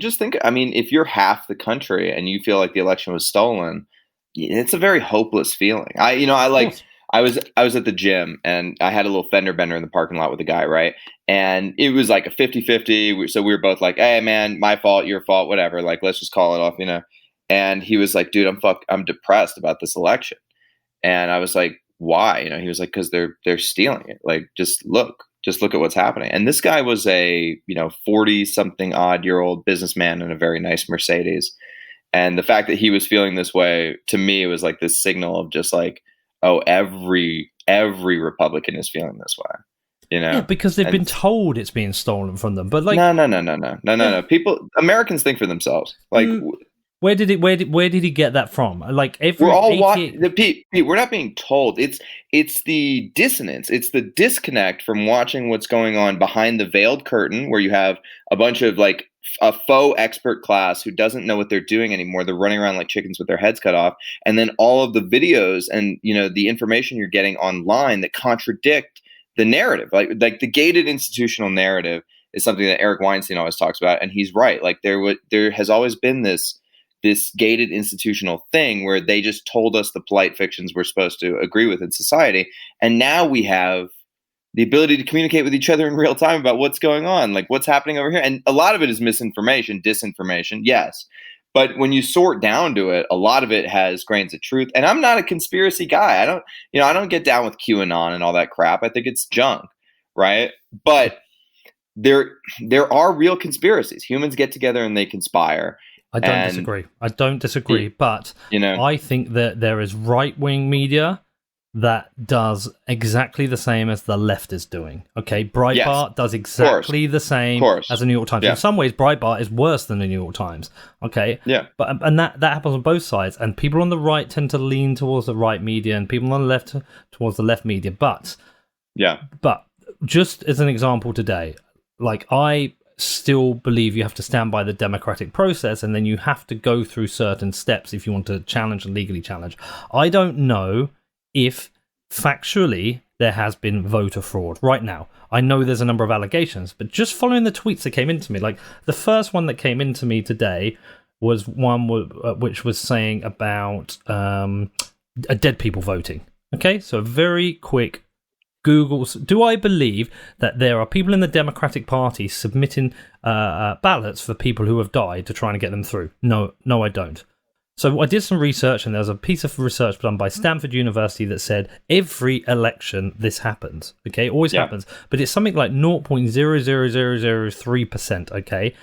if you're half the country and you feel like the election was stolen, it's a very hopeless feeling. I was at the gym and I had a little fender bender in the parking lot with a guy, right? And it was like a 50-50. So we were both like, hey, man, my fault, your fault, whatever. Like, let's just call it off, And he was like, dude, I'm depressed about this election. And I was like, why? He was like, because they're stealing it. Like, just look at what's happening. And this guy was a 40-something odd year old businessman in a very nice Mercedes. And the fact that he was feeling this way, to me, was like this signal of just like, oh, every Republican is feeling this way. Yeah, because they've been told it's being stolen from them. But like, no. Americans think for themselves. Like, where did he get that from? Like, we're all watching. Pete, we're not being told. It's the dissonance. It's the disconnect from watching what's going on behind the veiled curtain, where you have a bunch of like a faux expert class who doesn't know what they're doing anymore. They're running around like chickens with their heads cut off, and then all of the videos and the information you're getting online that contradict the narrative. Like the gated institutional narrative is something that Eric Weinstein always talks about, and he's right. Like there has always been this gated institutional thing where they just told us the polite fictions we're supposed to agree with in society. And now we have the ability to communicate with each other in real time about what's going on, like what's happening over here. And a lot of it is misinformation, disinformation. Yes. But when you sort down to it, a lot of it has grains of truth. And I'm not a conspiracy guy. I don't get down with QAnon and all that crap. I think it's junk. Right. But there are real conspiracies. Humans get together and they conspire. I don't disagree, but I think that there is right-wing media that does exactly the same as the left is doing. Okay, Breitbart does exactly the same as the New York Times. Yeah. In some ways, Breitbart is worse than the New York Times. Okay, and that happens on both sides. And people on the right tend to lean towards the right media, and people on the left towards the left media. But just as an example today, like I still believe you have to stand by the democratic process, and then you have to go through certain steps if you want to challenge and legally challenge. I don't know if factually there has been voter fraud right now. I know there's a number of allegations, but just following the tweets that came into me, like the first one that came into me today was one which was saying about dead people voting. Okay, so a very quick Google's, do I believe that there are people in the Democratic Party submitting ballots for people who have died to try and get them through? No, I don't. So I did some research, and there was a piece of research done by Stanford University that said every election this happens. Okay, it always happens, but it's something like 0.00003%. Okay,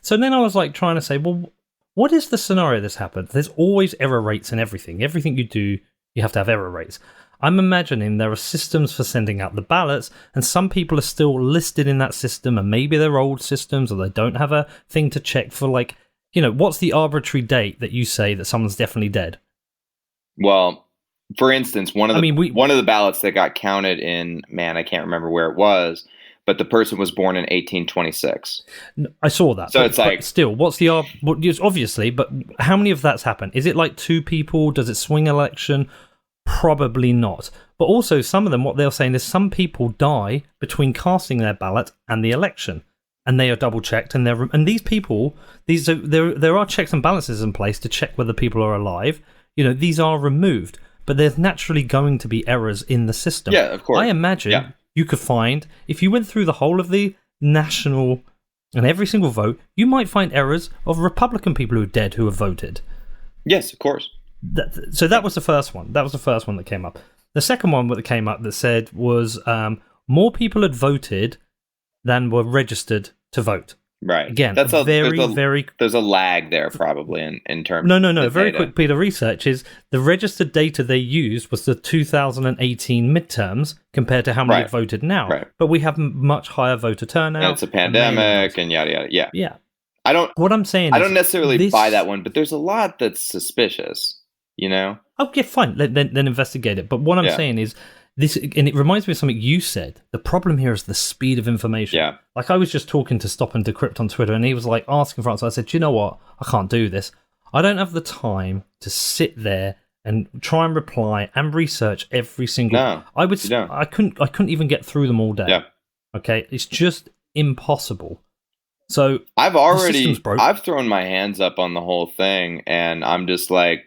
so then I was like trying to say, well, what is the scenario this happens? There's always error rates in everything. Everything you do, you have to have error rates. I'm imagining there are systems for sending out the ballots, and some people are still listed in that system, and maybe they're old systems, or they don't have a thing to check for, like, what's the arbitrary date that you say that someone's definitely dead? Well, for instance, one of the ballots that got counted in, I can't remember where it was, but the person was born in 1826. I saw that. So but still, what's the obviously, but how many of that's happened? Is it like 2 people? Does it swing election? Probably not. But also, some of them, what they're saying is some people die between casting their ballot and the election, and they are double checked. And these people, there are checks and balances in place to check whether people are alive. These are removed, but there's naturally going to be errors in the system. Yeah, of course. I imagine you could find, if you went through the whole of the national and every single vote, you might find errors of Republican people who are dead who have voted. Yes, of course. So that was the first one. That was the first one that came up. The second one that came up that said was more people had voted than were registered to vote. Right. Again, there's a lag there probably in terms. No. Very quick bit of research is the registered data they used was the 2018 midterms compared to how many had voted now. Right. But we have much higher voter turnout. And it's a pandemic and yada yada. Yeah. Yeah. What I'm saying I don't necessarily buy that one, but there's a lot that's suspicious. Okay, fine. Then investigate it. But what I'm saying is this, and it reminds me of something you said. The problem here is the speed of information. Yeah. Like I was just talking to Stop and Decrypt on Twitter, and he was like asking for answers. I said, you know what? I can't do this. I don't have the time to sit there and try and reply and research every single. No, I couldn't even get through them all day. Yeah. Okay, it's just impossible. So I've thrown my hands up on the whole thing, and I'm just like.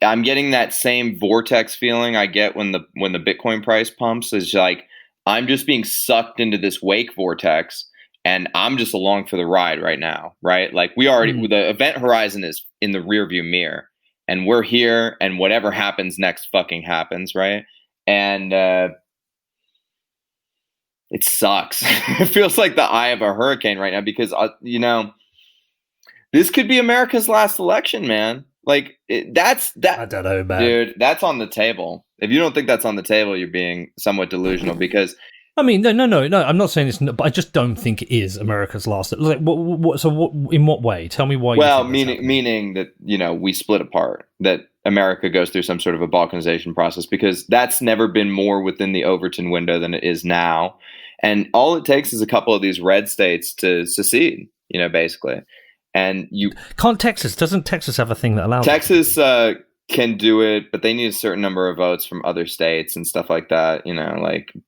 I'm getting that same vortex feeling I get when the Bitcoin price pumps. Is like I'm just being sucked into this wake vortex, and I'm just along for the ride right now, right? Like the event horizon is in the rearview mirror, and we're here, and whatever happens next fucking happens, right? And it sucks. It feels like the eye of a hurricane right now because this could be America's last election, man. Like that's that. I don't know, man. Dude, that's on the table. If you don't think that's on the table, you're being somewhat delusional because I mean, no. I'm not saying it's not, but I just don't think it is America's last. Like, in what way? Tell me why. Well, you think that's meaning that we split apart. That America goes through some sort of a balkanization process, because that's never been more within the Overton window than it is now. And all it takes is a couple of these red states to secede. Basically, and can't Texas? Doesn't Texas have a thing that allows Texas? Can do it, but they need a certain number of votes from other states and stuff like that,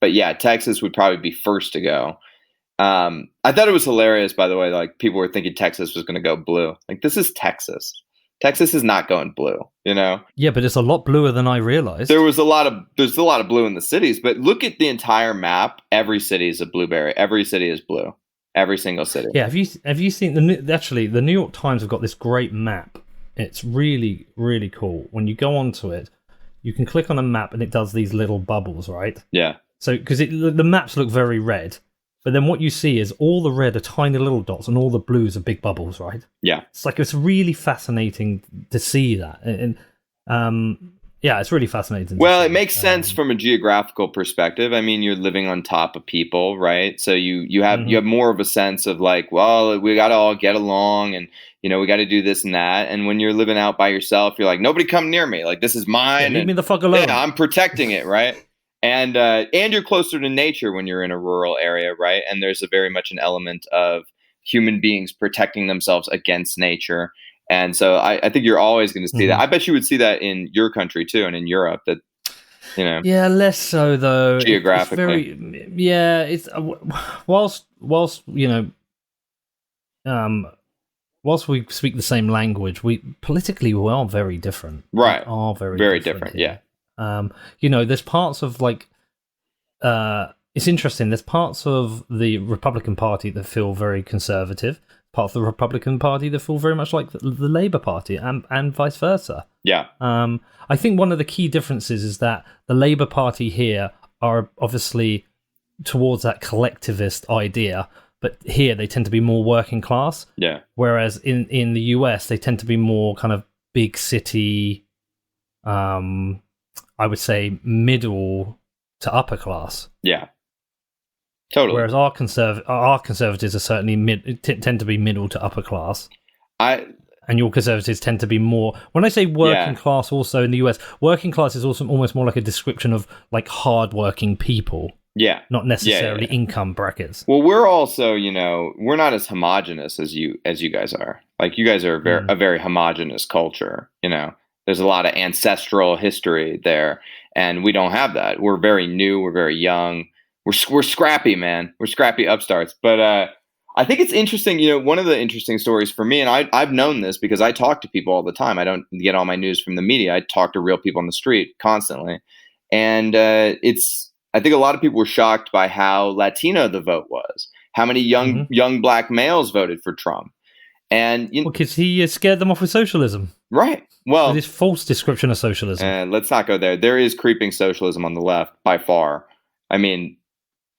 but yeah, Texas would probably be first to go. I thought it was hilarious, by the way, like people were thinking Texas was going to go blue. Like, this is Texas. Texas is not going blue, Yeah, but it's a lot bluer than I realized. There's a lot of blue in the cities, but look at the entire map. Every city is a blueberry. Every city is blue. Every single city. Yeah, have you seen the New York Times have got this great map. It's really, really cool. When you go onto it, you can click on a map and it does these little bubbles, right? Yeah. So, because the maps look very red, but then what you see is all the red are tiny little dots and all the blues are big bubbles, right? Yeah. It's really fascinating to see that. And yeah, it's really fascinating. Well, it makes sense from a geographical perspective. I mean, you're living on top of people, right? So you have more of a sense of like, well, we got to all get along, and we got to do this and that. And when you're living out by yourself, you're like, nobody come near me. Like, this is mine. Yeah, leave me the fuck alone. Yeah, I'm protecting it, right? And you're closer to nature when you're in a rural area, right? And there's very much an element of human beings protecting themselves against nature. And so I think you're always going to see that. I bet you would see that in your country too, and in Europe. That yeah, less so though. Geographically, it's whilst whilst we speak the same language, politically we are very different. Right, we are very different. Here. Yeah. There's parts of like it's interesting. There's parts of the Republican Party that feel very conservative. Parts of the Republican Party that feel very much like the Labour Party, and vice versa. Yeah. I think one of the key differences is that the Labour Party here are obviously towards that collectivist idea, but here they tend to be more working class. Yeah. Whereas in the US, they tend to be more kind of big city, I would say middle to upper class. Yeah. Totally. Whereas our conservatives are certainly tend to be middle to upper class. And your conservatives tend to be more. When I say working class, also in the US, working class is also almost more like a description of like hardworking people. Yeah. Not necessarily income brackets. Well, we're also, we're not as homogenous as you guys are. Like, you guys are a very homogenous culture. There's a lot of ancestral history there, and we don't have that. We're very new. We're very young. We're scrappy, man. We're scrappy upstarts. But I think it's interesting. One of the interesting stories for me, and I've known this because I talk to people all the time. I don't get all my news from the media. I talk to real people on the street constantly. And I think a lot of people were shocked by how Latino the vote was, how many young black males voted for Trump. And because he scared them off with socialism. Right. Well, with his false description of socialism. Let's not go there. There is creeping socialism on the left by far. I mean,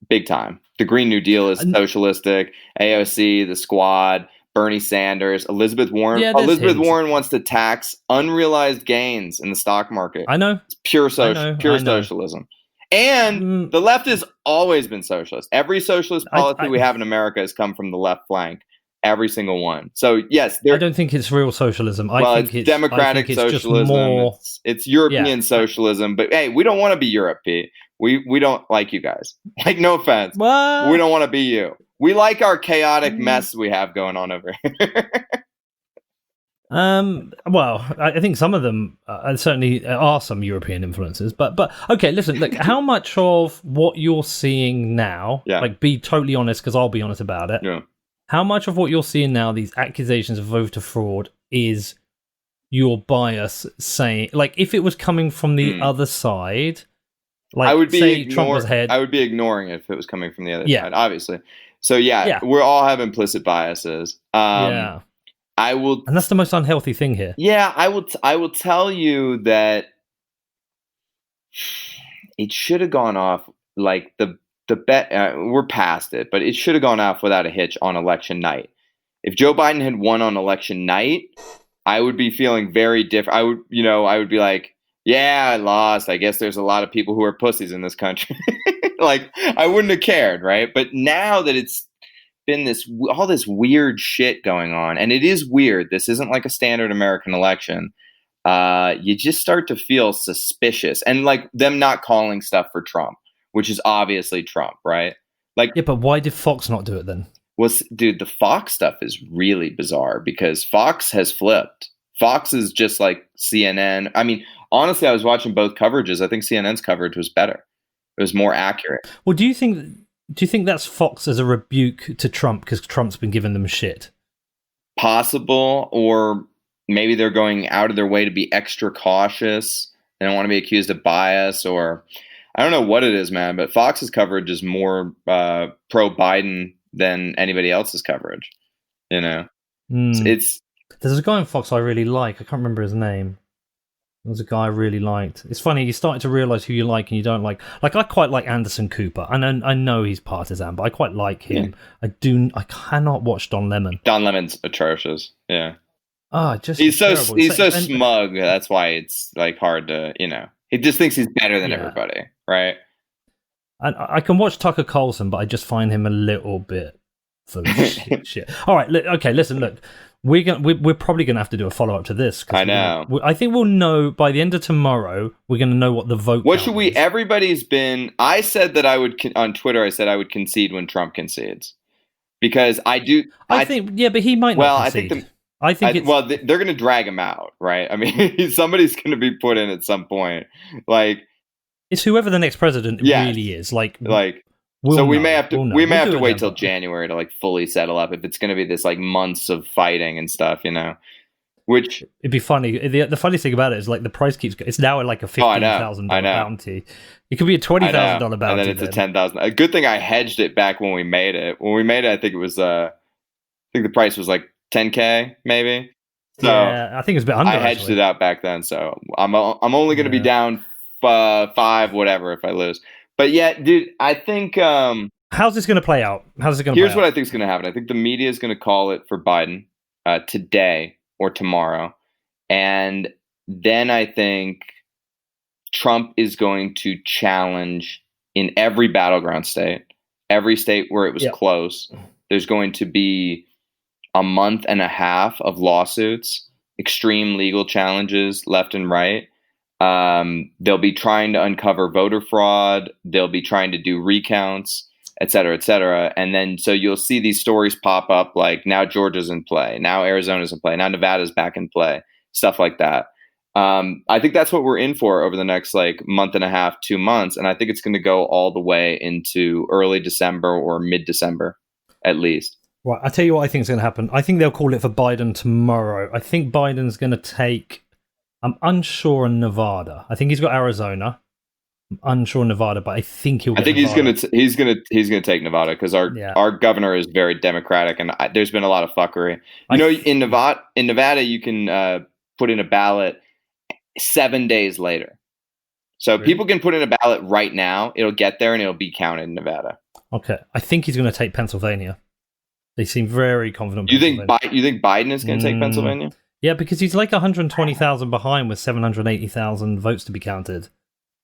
big time. The Green New Deal is socialistic. AOC, the Squad, Bernie Sanders, Elizabeth Warren. Yeah, Elizabeth Warren wants to tax unrealized gains in the stock market. I know. It's pure socialism. And the left has always been socialist. Every socialist policy we have in America has come from the left flank. Every single one. So yes, I don't think it's real socialism. I think it's democratic socialism. It's European socialism. But hey, we don't want to be Europe, Pete. We don't like you guys. Like, no offense. What? We don't want to be you. We like our chaotic mess we have going on over here. Well, I think some of them certainly are some European influences, but okay, listen, look, how much of what you're seeing now, like, be totally honest, because I'll be honest about it. Yeah. How much of what you're seeing now, these accusations of voter fraud, is your bias saying, like, if it was coming from the other side, like, I would be Trump was ahead. I would be ignoring it if it was coming from the other side, obviously. So we all have implicit biases. I will, and that's the most unhealthy thing here. Yeah, I will tell you that it should have gone off like the bet. We're past it, but it should have gone off without a hitch on election night. If Joe Biden had won on election night, I would be feeling very different. I would be like, yeah, I lost. I guess there's a lot of people who are pussies in this country. Like, I wouldn't have cared, right? But now that it's been all this weird shit going on, and it is weird. This isn't like a standard American election. You just start to feel suspicious, and like them not calling stuff for Trump, which is obviously Trump, right? Like, Yeah, but why did Fox not do it then? dude, the Fox stuff is really bizarre because Fox has flipped. Fox is just like CNN. I mean, honestly, I was watching both coverages. I think CNN's coverage was better. It was more accurate. Well, do you think that's Fox as a rebuke to Trump because Trump's been giving them shit? Possible, or maybe they're going out of their way to be extra cautious. They don't want to be accused of bias, or I don't know what it is, man. But Fox's coverage is more pro-Biden than anybody else's coverage. You know, it's there's a guy on Fox I really like. I can't remember his name. There's a guy I really liked. It's funny, you start to realise who you like and you don't like. Like, I quite like Anderson Cooper. And I know he's partisan, but I quite like him. Yeah. I cannot watch Don Lemon. Don Lemon's atrocious. Yeah. He's so smug. That's why it's like hard to, he just thinks he's better than everybody, right? And I can watch Tucker Carlson, but I just find him a little bit full of shit. All right, look, we're probably going to have to do a follow-up to this. I know. I think we'll know by the end of tomorrow, we're going to know what the vote What should we... is. I said that I would... On Twitter, I said I would concede when Trump concedes. Because I do... I think... Yeah, but he might not concede. They're going to drag him out, right? I mean, somebody's going to be put in at some point. Like... It's whoever the next president really is. We may have to wait till January to like fully settle up if it's going to be this like months of fighting and stuff, which it'd be funny. The funniest thing about it is like the price keeps. It's now at like a $15,000 bounty. It could be a $20,000 bounty, and then it's a $10,000. A good thing I hedged it back when we made it. When we made it, I think it was I think the price was like $10K maybe. So yeah, I think it's a bit under. I hedged it out back then, so I'm only going to be down 5 whatever if I lose. But yeah, dude, I think... how's this going to play out? Here's what I think is going to happen. I think the media is going to call it for Biden today or tomorrow. And then I think Trump is going to challenge in every battleground state, every state where it was close. There's going to be a month and a half of lawsuits, extreme legal challenges left and right. They'll be trying to uncover voter fraud. They'll be trying to do recounts, et cetera, et cetera. And then, so you'll see these stories pop up like now Georgia's in play, now Arizona's in play, now Nevada's back in play, stuff like that. I think that's what we're in for over the next like month and a half, 2 months. And I think it's going to go all the way into early December or mid-December, at least. Right. I'll tell you what I think is going to happen. I think they'll call it for Biden tomorrow. I think Biden's going to take... I'm unsure on Nevada. I think he's got Arizona. I'm unsure on Nevada, but I think he'll. He's gonna take Nevada because our governor is very Democratic, and there's been a lot of fuckery. In Nevada, you can put in a ballot 7 days later. So people can put in a ballot right now. It'll get there and it'll be counted in Nevada. Okay, I think he's going to take Pennsylvania. They seem very confident. You think Biden is going to take Pennsylvania? Yeah, because he's like 120,000 behind with 780,000 votes to be counted.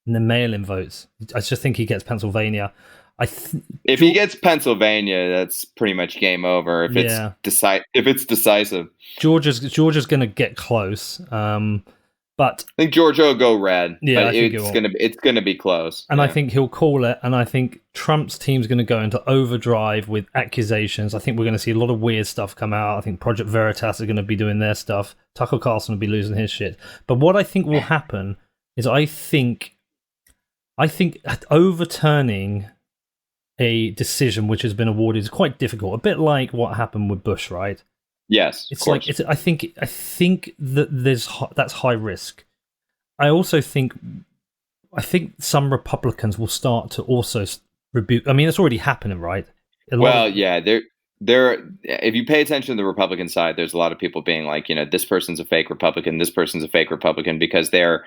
And then mail-in votes. I just think he gets Pennsylvania. If he gets Pennsylvania, that's pretty much game over. If it's decisive, Georgia's going to get close. But I think Georgia will go red. Yeah, but it's gonna be close. And I think he'll call it. And I think Trump's team's going to go into overdrive with accusations. I think we're going to see a lot of weird stuff come out. I think Project Veritas are going to be doing their stuff. Tucker Carlson will be losing his shit. But what I think will happen is I think overturning a decision which has been awarded is quite difficult. A bit like what happened with Bush, right? Yes, it's like I think that that's high risk. I also think some Republicans will start to also rebuke. I mean, it's already happening, right? If you pay attention to the Republican side, there's a lot of people being like, this person's a fake Republican, this person's a fake Republican, because they're,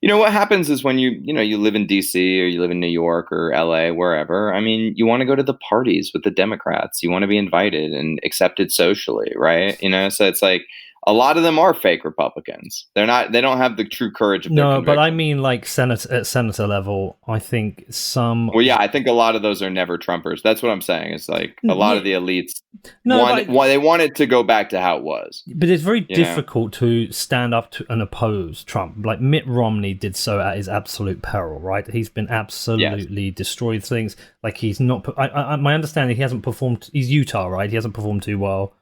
what happens is when you live in DC or you live in New York or LA, wherever, I mean, you want to go to the parties with the Democrats. You want to be invited and accepted socially, right? So it's like a lot of them are fake Republicans. They don't have the true courage of their No, but I conviction. mean, like at senator level, I think some. Well, yeah, I think a lot of those are never Trumpers. That's what I'm saying. It's like a lot of the elites they want it to go back to how it was. But it's very you know? difficult to stand up to and oppose Trump. Like Mitt Romney did so at his absolute peril, right? He's been absolutely destroyed things. Like he's not. My understanding, he hasn't performed. He's Utah, right? He hasn't performed too well.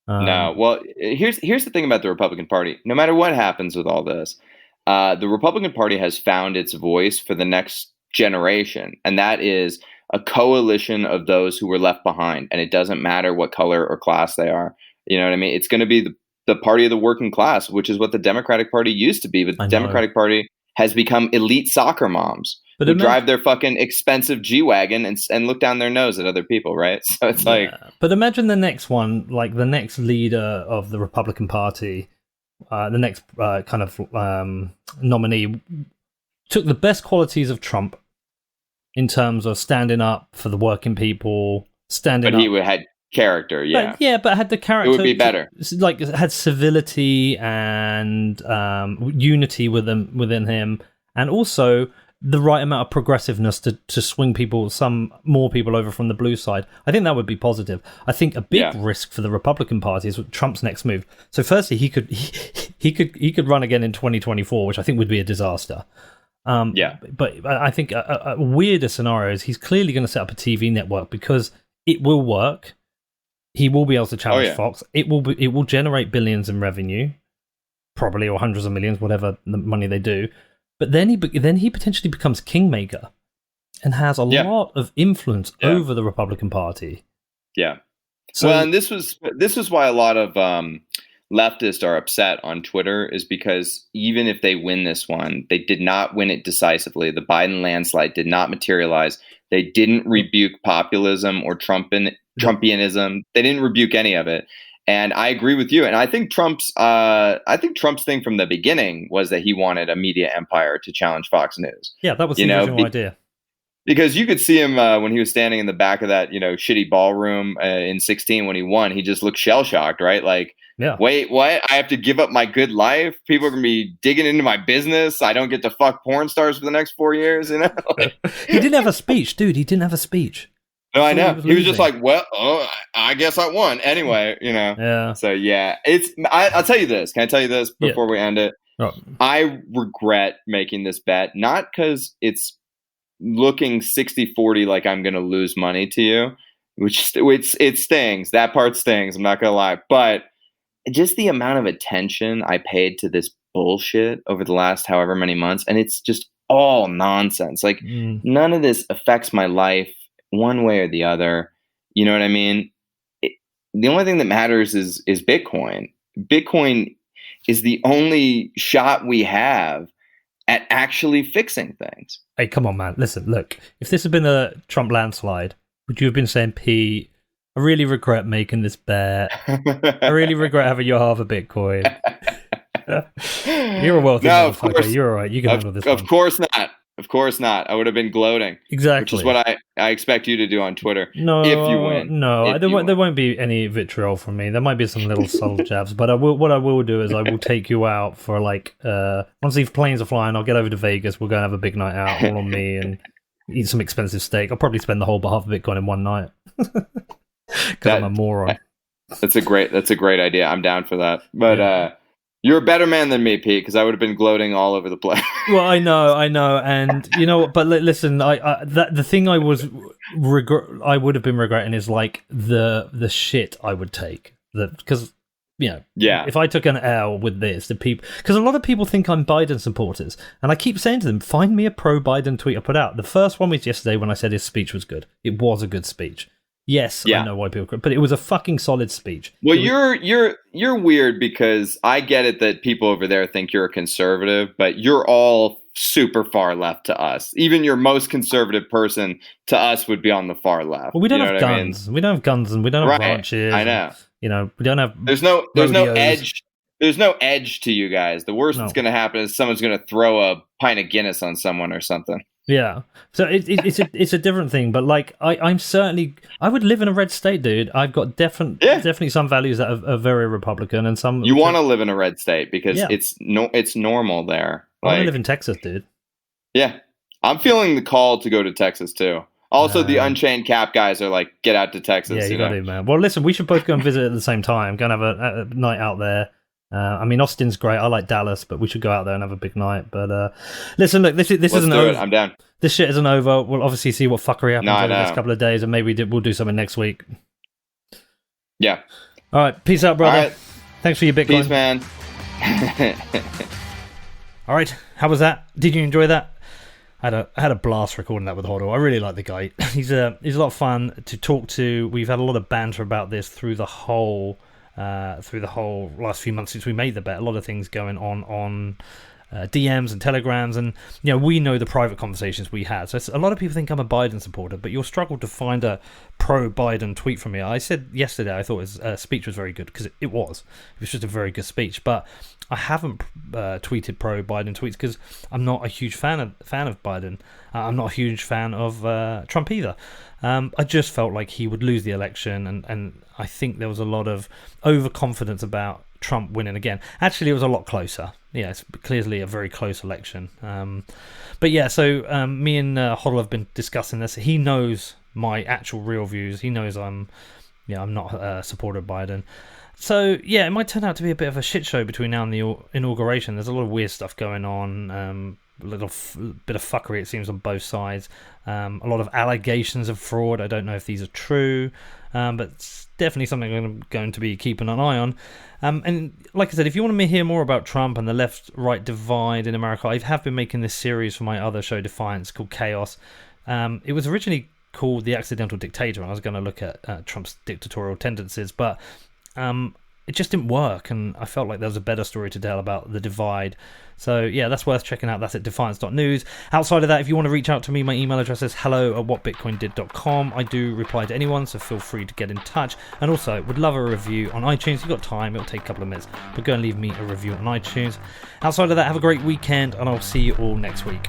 No. Well, here's the thing about the Republican Party. No matter what happens with all this, the Republican Party has found its voice for the next generation, and that is a coalition of those who were left behind. And it doesn't matter what color or class they are. You know what I mean? It's going to be the party of the working class, which is what the Democratic Party used to be. But the Democratic Party has become elite soccer moms who drive their fucking expensive G-Wagon and look down their nose at other people, right? So it's like... But imagine the next one, like the next leader of the Republican Party, the next kind of nominee, took the best qualities of Trump in terms of standing up for the working people, But he had character, yeah. But had the character... It would be better. Like, had civility and unity within him, and also... the right amount of progressiveness to swing some more people over from the blue side. I think that would be positive. I think a big risk for the Republican Party is Trump's next move. So firstly, he could run again in 2024, which I think would be a disaster. But I think a weirder scenario is he's clearly going to set up a TV network because it will work. He will be able to challenge Fox. It will generate billions in revenue, probably, or hundreds of millions, whatever the money they do. But then he potentially becomes kingmaker and has a lot of influence over the Republican Party. Yeah. So, well, and this was why a lot of leftists are upset on Twitter, is because even if they win this one, they did not win it decisively. The Biden landslide did not materialize. They didn't rebuke populism or Trumpianism. They didn't rebuke any of it. And I agree with you. And I think Trump's thing from the beginning was that he wanted a media empire to challenge Fox News. Yeah, that was the original idea. Because you could see him when he was standing in the back of that, shitty ballroom in 2016 when he won. He just looked shell-shocked, right? Like, wait, what? I have to give up my good life? People are going to be digging into my business. I don't get to fuck porn stars for the next 4 years, Like, he didn't have a speech, dude. He didn't have a speech. No, I know. He was just like, well, I guess I won. Anyway, Yeah. So, yeah. I'll tell you this. Can I tell you this before we end it? Oh. I regret making this bet, not because it's looking 60-40 like I'm going to lose money to you, which it stings. That part stings. I'm not going to lie. But just the amount of attention I paid to this bullshit over the last however many months, and it's just all nonsense. Like, none of this affects my life one way or the other. You know what I mean? The only thing that matters is Bitcoin. Bitcoin is the only shot we have at actually fixing things. Hey, come on, man. Listen, look. If this had been a Trump landslide, would you have been saying, Pete, I really regret making this bet. I really regret having your half a Bitcoin. You're a wealthy motherfucker. You're all right. You can handle this. Of course not. Of course not. I would have been gloating. Exactly. Which is what I expect you to do on Twitter. No, if you win. No, there won't be any vitriol from me. There might be some little subtle jabs, but what I will do is I will take you out for once these planes are flying, I'll get over to Vegas. We'll go and have a big night out, all on me, and eat some expensive steak. I'll probably spend the whole half of Bitcoin in one night because I'm a moron. That's a great idea. I'm down for that. But you're a better man than me, Pete, because I would have been gloating all over the place. Well, I know, and but listen, the thing I would have been regretting is like the shit I would take, because if I took an L with this, because a lot of people think I'm Biden supporters, and I keep saying to them, find me a pro-Biden tweet I put out. The first one was yesterday when I said his speech was good. It was a good speech. Yes, I know why people, but it was a fucking solid speech. Well, you're weird because I get it that people over there think you're a conservative, but you're all super far left to us. Even your most conservative person to us would be on the far left. Well, we don't have guns. I mean? We don't have guns, and we don't have ranches. I know. We don't have. There's no edge. There's no edge to you guys. The worst that's going to happen is someone's going to throw a pint of Guinness on someone or something. Yeah. So it's a different thing, but like I would live in a red state, dude. I've got definitely some values that are very Republican and some. You want to live in a red state because Yeah. it's normal there. I want to Like, live in Texas, dude. yeah, I'm feeling the call to go to Texas too. Also, the Unchained Cap guys are like, get out to Texas. Yeah, you got to, man. Well, listen, we should both go and visit at the same time. Go and have a night out there. I mean, Austin's great. I like Dallas, but we should go out there and have a big night. But listen, look, this isn't over. I'm down. This shit isn't over. We'll obviously see what fuckery happens over the next couple of days, and maybe we'll do something next week. Yeah. All right. Peace out, brother. All right. Thanks for your Bitcoin. Peace, man. All right. How was that? Did you enjoy that? I had a blast recording that with HODL. I really like the guy. He's a lot of fun to talk to. We've had a lot of banter about this through the whole last few months since we made the bet. A lot of things going on DMs and telegrams, and we know the private conversations we had. So a lot of people think I'm a Biden supporter, but you'll struggle to find a pro-Biden tweet from me. I said yesterday I thought his speech was very good, because it was just a very good speech, but I haven't tweeted pro-Biden tweets because I'm not a huge fan of Biden. I'm not a huge fan of Trump either. I just felt like he would lose the election, and I think there was a lot of overconfidence about Trump winning again. Actually, it was a lot closer. Yeah, it's clearly a very close election. But yeah, so me and HODL have been discussing this. He knows my actual real views. He knows I'm not a supporter of Biden. So yeah, it might turn out to be a bit of a shit show between now and the inauguration. There's a lot of weird stuff going on. A little bit of fuckery, it seems, on both sides. A lot of allegations of fraud. I don't know if these are true, but it's definitely something I'm going to be keeping an eye on. And like I said, if you want to hear more about Trump and the left-right divide in America, I have been making this series for my other show, Defiance, called Chaos. It was originally called The Accidental Dictator, and I was going to look at Trump's dictatorial tendencies, but it just didn't work, and I felt like there was a better story to tell about the divide. So yeah, that's worth checking out. That's at defiance.news. Outside of that, if you want to reach out to me, my email address is hello@whatbitcoindid.com. I do reply to anyone, so feel free to get in touch. And also, would love a review on iTunes. If you've got time, it'll take a couple of minutes, but go and leave me a review on iTunes. Outside of that, have a great weekend, and I'll see you all next week.